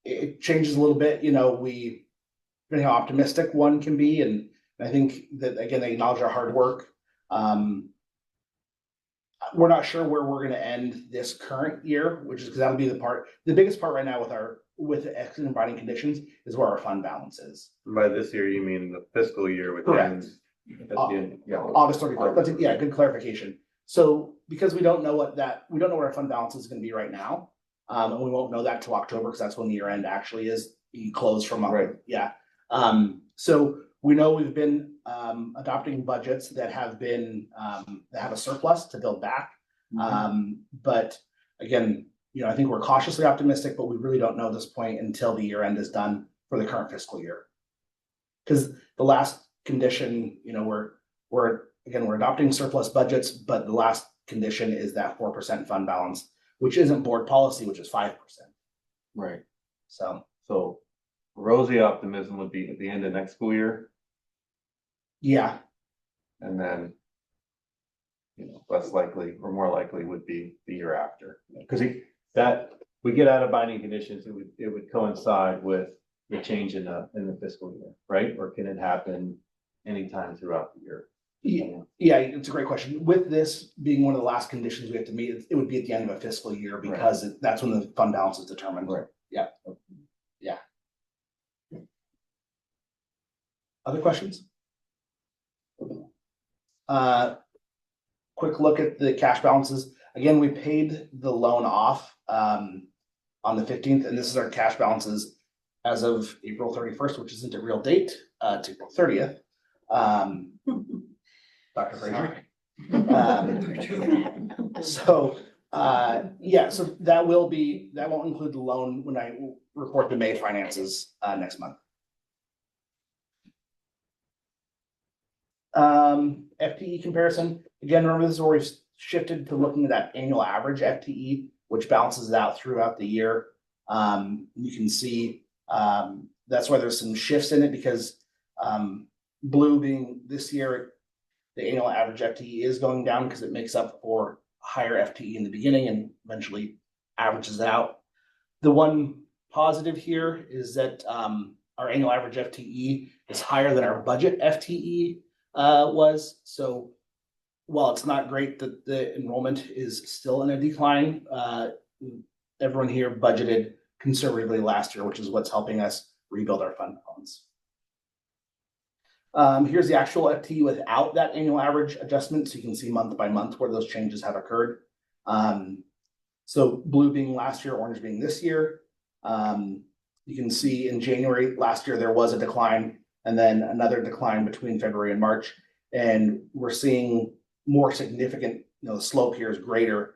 it changes a little bit, you know, depending how optimistic one can be, and I think that, again, they acknowledge our hard work. We're not sure where we're gonna end this current year, which is because that'll be the biggest part right now with the exit and binding conditions is where our fund balance is. By this year, you mean the fiscal year with Correct. at the end, yeah. August 31st. That's yeah, good clarification. So because we don't know what our fund balance is gonna be right now, and we won't know that till October, because that's when the year end actually is. You close from yeah. So we know we've been adopting budgets that have a surplus to build back. But again, you know, I think we're cautiously optimistic, but we really don't know at this point until the year end is done for the current fiscal year. Because the last condition, you know, we're adopting surplus budgets, but the last condition is that 4% fund balance, which isn't board policy, which is 5%. Right. So rosy optimism would be at the end of next school year. Yeah. And then, you know, less likely or more likely would be the year after. Because we get out of binding conditions, it would coincide with the change in the fiscal year, right? Or can it happen anytime throughout the year? Yeah, it's a great question. With this being one of the last conditions we have to meet, it would be at the end of a fiscal year, because that's when the fund balance is determined. Right. Yeah. Yeah. Other questions? Quick look at the cash balances. Again, we paid the loan off on the 15th, and this is our cash balances as of April 31st, which isn't a real date, to April 30th. Dr. Fraser. So that won't include the loan when I report the May finances next month. FTE comparison. Again, remember, this is where we've shifted to looking at that annual average FTE, which balances it out throughout the year. You can see that's why there's some shifts in it, because blue being this year, the annual average FTE is going down because it makes up for higher FTE in the beginning and eventually averages out. The one positive here is that our annual average FTE is higher than our budget FTE was. So while it's not great that the enrollment is still in a decline, everyone here budgeted conservatively last year, which is what's helping us rebuild our fund balance. Here's the actual FTE without that annual average adjustment, so you can see month by month where those changes have occurred. So blue being last year, orange being this year. You can see in January last year there was a decline, and then another decline between February and March, and we're seeing more significant, the slope here is greater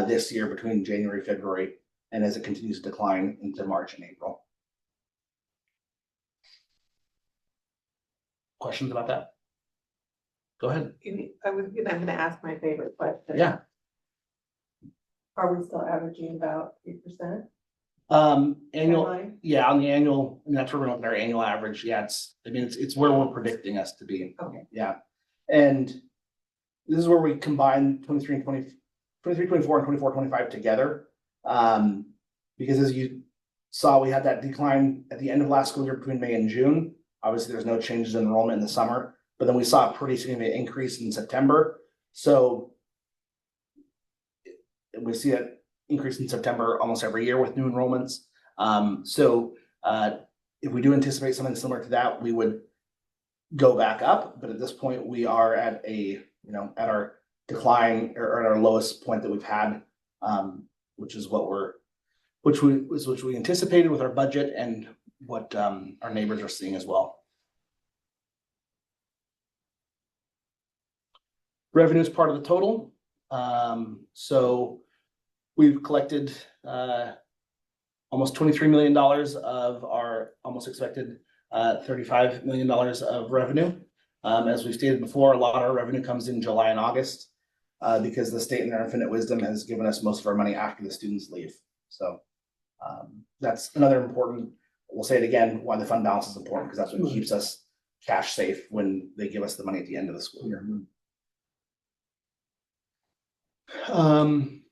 this year between January, February, and as it continues to decline into March and April. Questions about that? Go ahead. I'm gonna ask my favorite question. Yeah. Are we still averaging about 3%? Annual, yeah, on the annual, and that's where we're looking at our annual average. Yeah, it's where we're predicting us to be. Okay. Yeah. And this is where we combine 23, 24, and 24, 25 together. Because as you saw, we had that decline at the end of last school year between May and June. Obviously, there's no changes in enrollment in the summer, but then we saw a pretty significant increase in September. So we see an increase in September almost every year with new enrollments. If we do anticipate something similar to that, we would go back up. But at this point, we are at at our decline or at our lowest point that we've had, which is which we anticipated with our budget and what our neighbors are seeing as well. Revenue is part of the total. So we've collected almost $23 million of our almost expected $35 million of revenue. As we stated before, a lot of our revenue comes in July and August because the state in their infinite wisdom has given us most of our money after the students leave. So that's another important, we'll say it again, why the fund balance is important, because that's what keeps us cash safe when they give us the money at the end of the school year.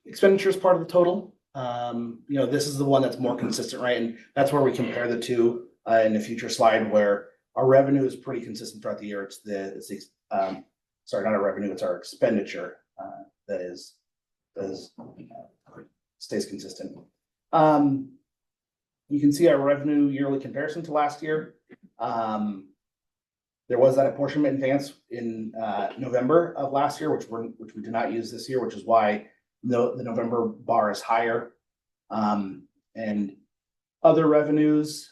Expenditure is part of the total. This is the one that's more consistent, right? And that's where we compare the two in the future slide, where our revenue is pretty consistent throughout the year. Sorry, not our revenue, it's our expenditure that stays consistent. You can see our revenue yearly comparison to last year. There was that apportionment advance in November of last year, which we did not use this year, which is why the November bar is higher. And other revenues,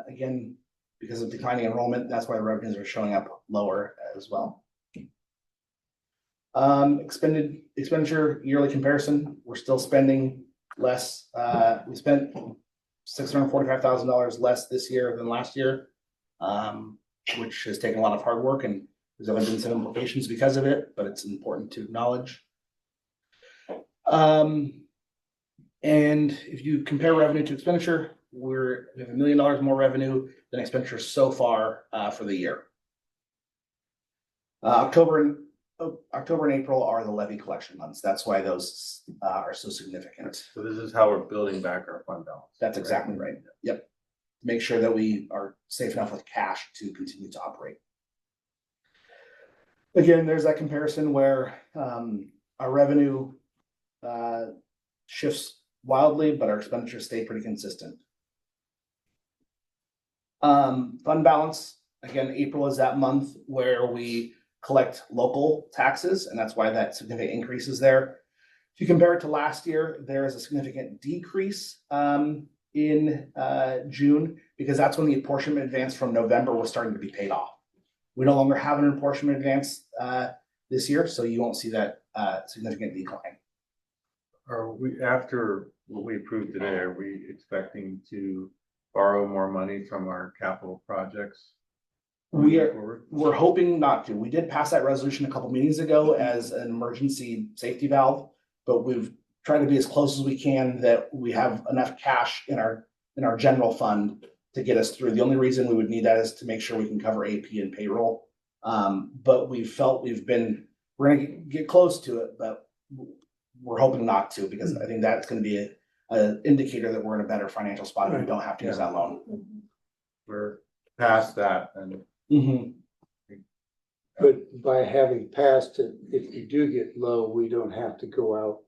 again, because of declining enrollment, that's why the revenues are showing up lower as well. Expenditure yearly comparison, we're still spending less. We spent $645,000 less this year than last year, which has taken a lot of hard work, and there's been some implications because of it, but it's important to acknowledge. And if you compare revenue to expenditure, we have $1 million more revenue than expenditure so far for the year. October and April are the levy collection months. That's why those are so significant. So this is how we're building back our fund balance. That's exactly right. Yep. Make sure that we are safe enough with cash to continue to operate. Again, there's that comparison where our revenue shifts wildly, but our expenditures stay pretty consistent. Fund balance, again, April is that month where we collect local taxes, and that's why that significant increase is there. If you compare it to last year, there is a significant decrease in June, because that's when the apportionment advance from November was starting to be paid off. We no longer have an apportionment advance this year, so you won't see that significant decline. Are we, after what we approved today, are we expecting to borrow more money from our capital projects? We're hoping not to. We did pass that resolution a couple meetings ago as an emergency safety valve, but we've tried to be as close as we can that we have enough cash in our general fund to get us through. The only reason we would need that is to make sure we can cover AP and payroll. But we felt we're gonna get close to it, but we're hoping not to, because I think that's gonna be an indicator that we're in a better financial spot and we don't have to use that loan. We're past that, and But by having passed it, if we do get low, we don't have to go out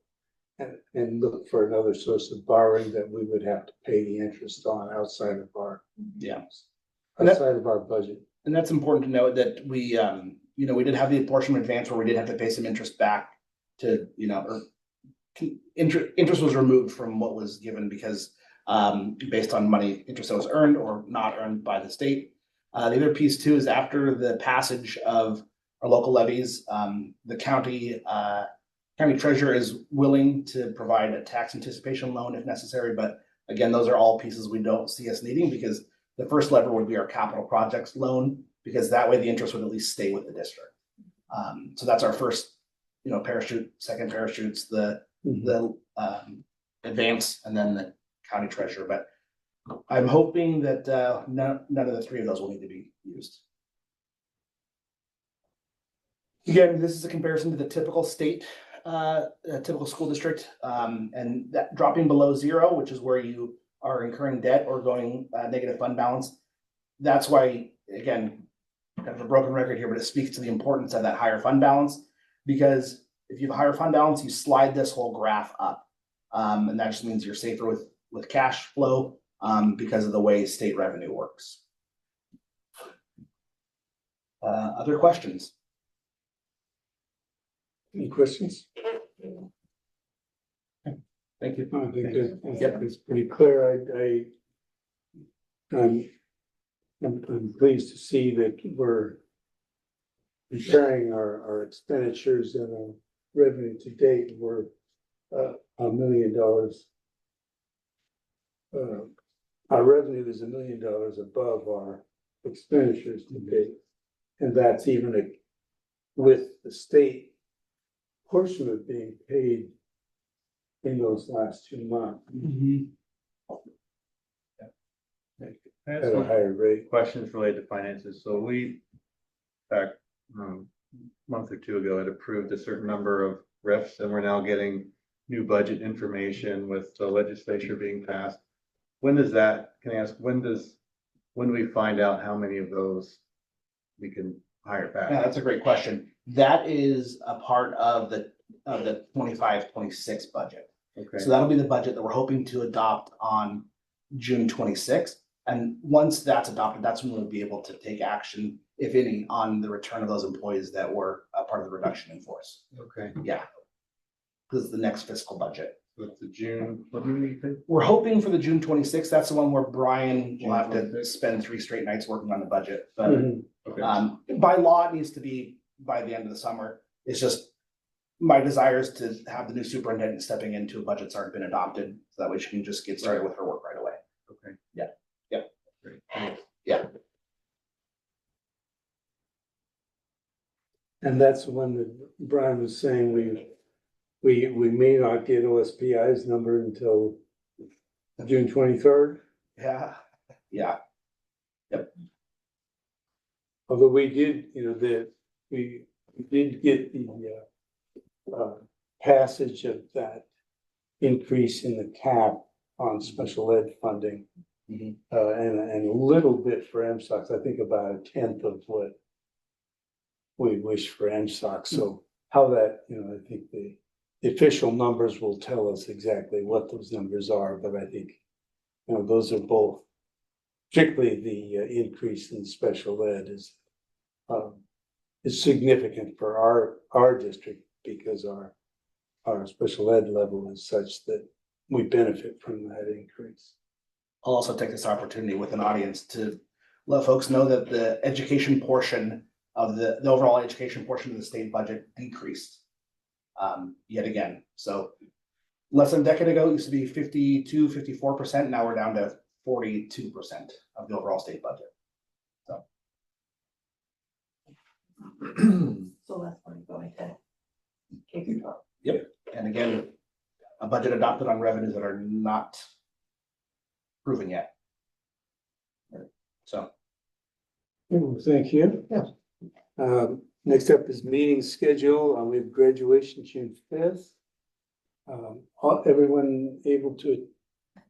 and look for another source of borrowing that we would have to pay the interest on outside of our budget. And that's important to note that we did have the apportionment advance where we did have to pay some interest back to, interest was removed from what was given because based on money interest that was earned or not earned by the state. The other piece too is after the passage of our local levies, the county treasurer is willing to provide a tax anticipation loan if necessary. But again, those are all pieces we don't see us needing, because the first lever would be our capital projects loan, because that way the interest would at least stay with the district. So that's our first, parachute. Second parachutes, the advance, and then the county treasurer. But I'm hoping that none of the three of those will need to be used. Again, this is a comparison to the typical state, typical school district, and that dropping below zero, which is where you are incurring debt or going negative fund balance. That's why, again, kind of a broken record here, but it speaks to the importance of that higher fund balance, because if you have a higher fund balance, you slide this whole graph up. And that just means you're safer with cash flow because of the way state revenue works. Other questions? Any questions? Thank you. I think it's pretty clear. I'm pleased to see that we're comparing our expenditures and our revenue to date. We're $1 million our revenue is $1 million above our expenditures to date. And that's even with the state portion of being paid in those last 2 months I have at a some higher rate. questions related to finances. So we, back a month or two ago, had approved a certain number of RIFs, and we're now getting new budget information with the legislature being passed. When does that, can I ask, when do we find out how many of those we can hire back? Yeah, that's a great question. That is a part of the 25-26 budget. Okay, So that'll be the budget that we're hoping to adopt on June 26th. And once that's adopted, that's when we'll be able to take action, if any, on the return of those employees that were a part of the reduction in force. okay. Yeah. Because it's the next fiscal budget. With the June, what do you think? We're hoping for the June 26th. That's the one where Brian will have to June 26th. spend 3 straight nights working on the budget. But Okay, by law, it needs to be by the end of the summer. It's just my desire is to have the new superintendent stepping into budgets already been adopted. So that way she can just get started with her work right away. okay. Yeah. Yeah. Great, thanks. Yeah. And that's the one that Brian was saying, we may not get OSPI's number until June 23rd. Yeah. Yeah. Although we did, we did get the passage of that increase in the cap on special ed funding. And a little bit for MSOCs, I think about 1/10 of what we wish for MSOCs. So how that, I think the official numbers will tell us exactly what those numbers are, but I think, those are both, particularly the increase in special ed is significant for our district because our special ed level is such that we benefit from that increase. I'll also take this opportunity with an audience to let folks know that the education portion of the overall education portion of the state budget decreased yet again. So less than a decade ago, it used to be 52-54%. Now we're down to 42% of the overall state budget. So. So less money going to K-12. Yep. And again, a budget adopted on revenues that are not proven yet. So. Thank you. Yeah. Next up is meeting schedule. We have graduation June 5th. Everyone able to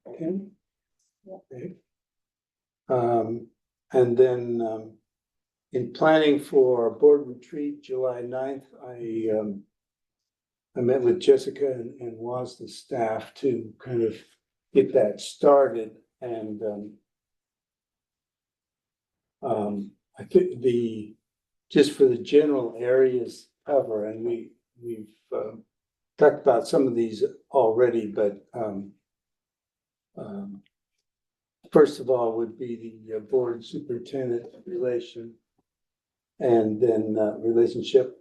attend? Okay. And then in planning for our board retreat, July 9th, I met with Jessica and WASDA staff to kind of get that started. And I think just for the general areas cover, and we've talked about some of these already, but first of all would be the board superintendent relation, and then relationship,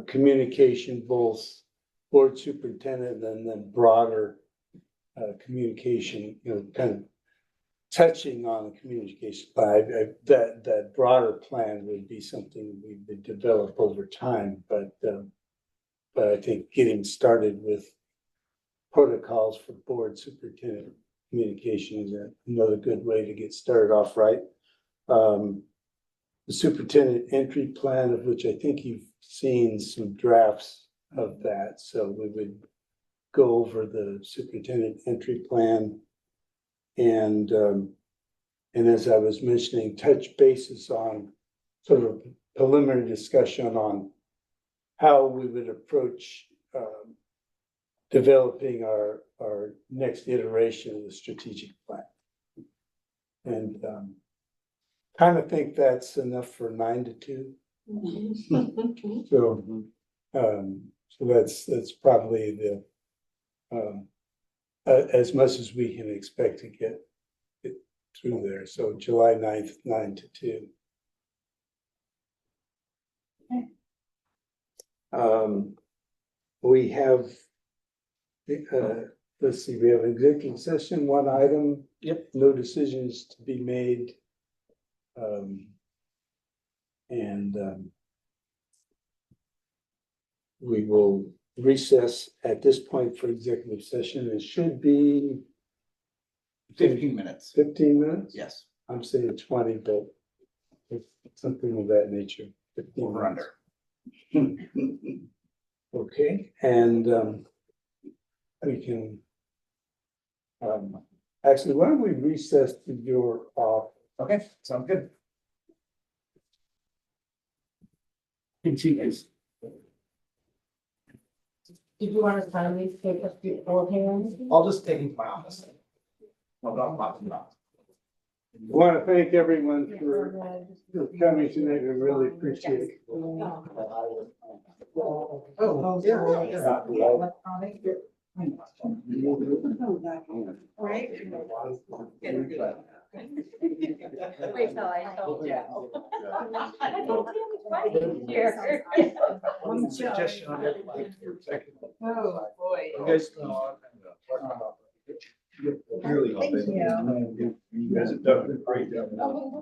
communication, both board superintendent and then broader communication, kind of touching on the communication side. That broader plan would be something we would develop over time, but I think getting started with protocols for board superintendent communication is another good way to get started off right. The superintendent entry plan, of which I think you've seen some drafts of that, so we would go over the superintendent entry plan and as I was mentioning, touch bases on sort of a preliminary discussion on how we would approach developing our next iteration of the strategic plan. And kind of think that's enough for 9 to 2. So that's probably the as much as we can expect to get it through there. So July 9th, 9 to 2. We have let's see, we have executive session, one item. Yep. No decisions to be made. We will recess at this point for executive session. It should be 15 minutes. 15 minutes? Yes. I'm saying 20, but it's something of that nature. 15 Over minutes. under. Okay, and we can actually, why don't we recess to your Okay, sounds good. Continues. Did you want to finally take a few old hands? I'll just take him to my office. No, but I'm not. I want to thank everyone for coming tonight. We really appreciate it. Oh, yeah. Right? Wait till I told you. One suggestion on everything. Oh, boy. You guys. Really. Thank you. You guys have done a great job.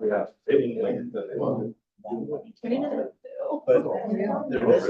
Yeah. They didn't like it, but they wanted. We didn't. But they're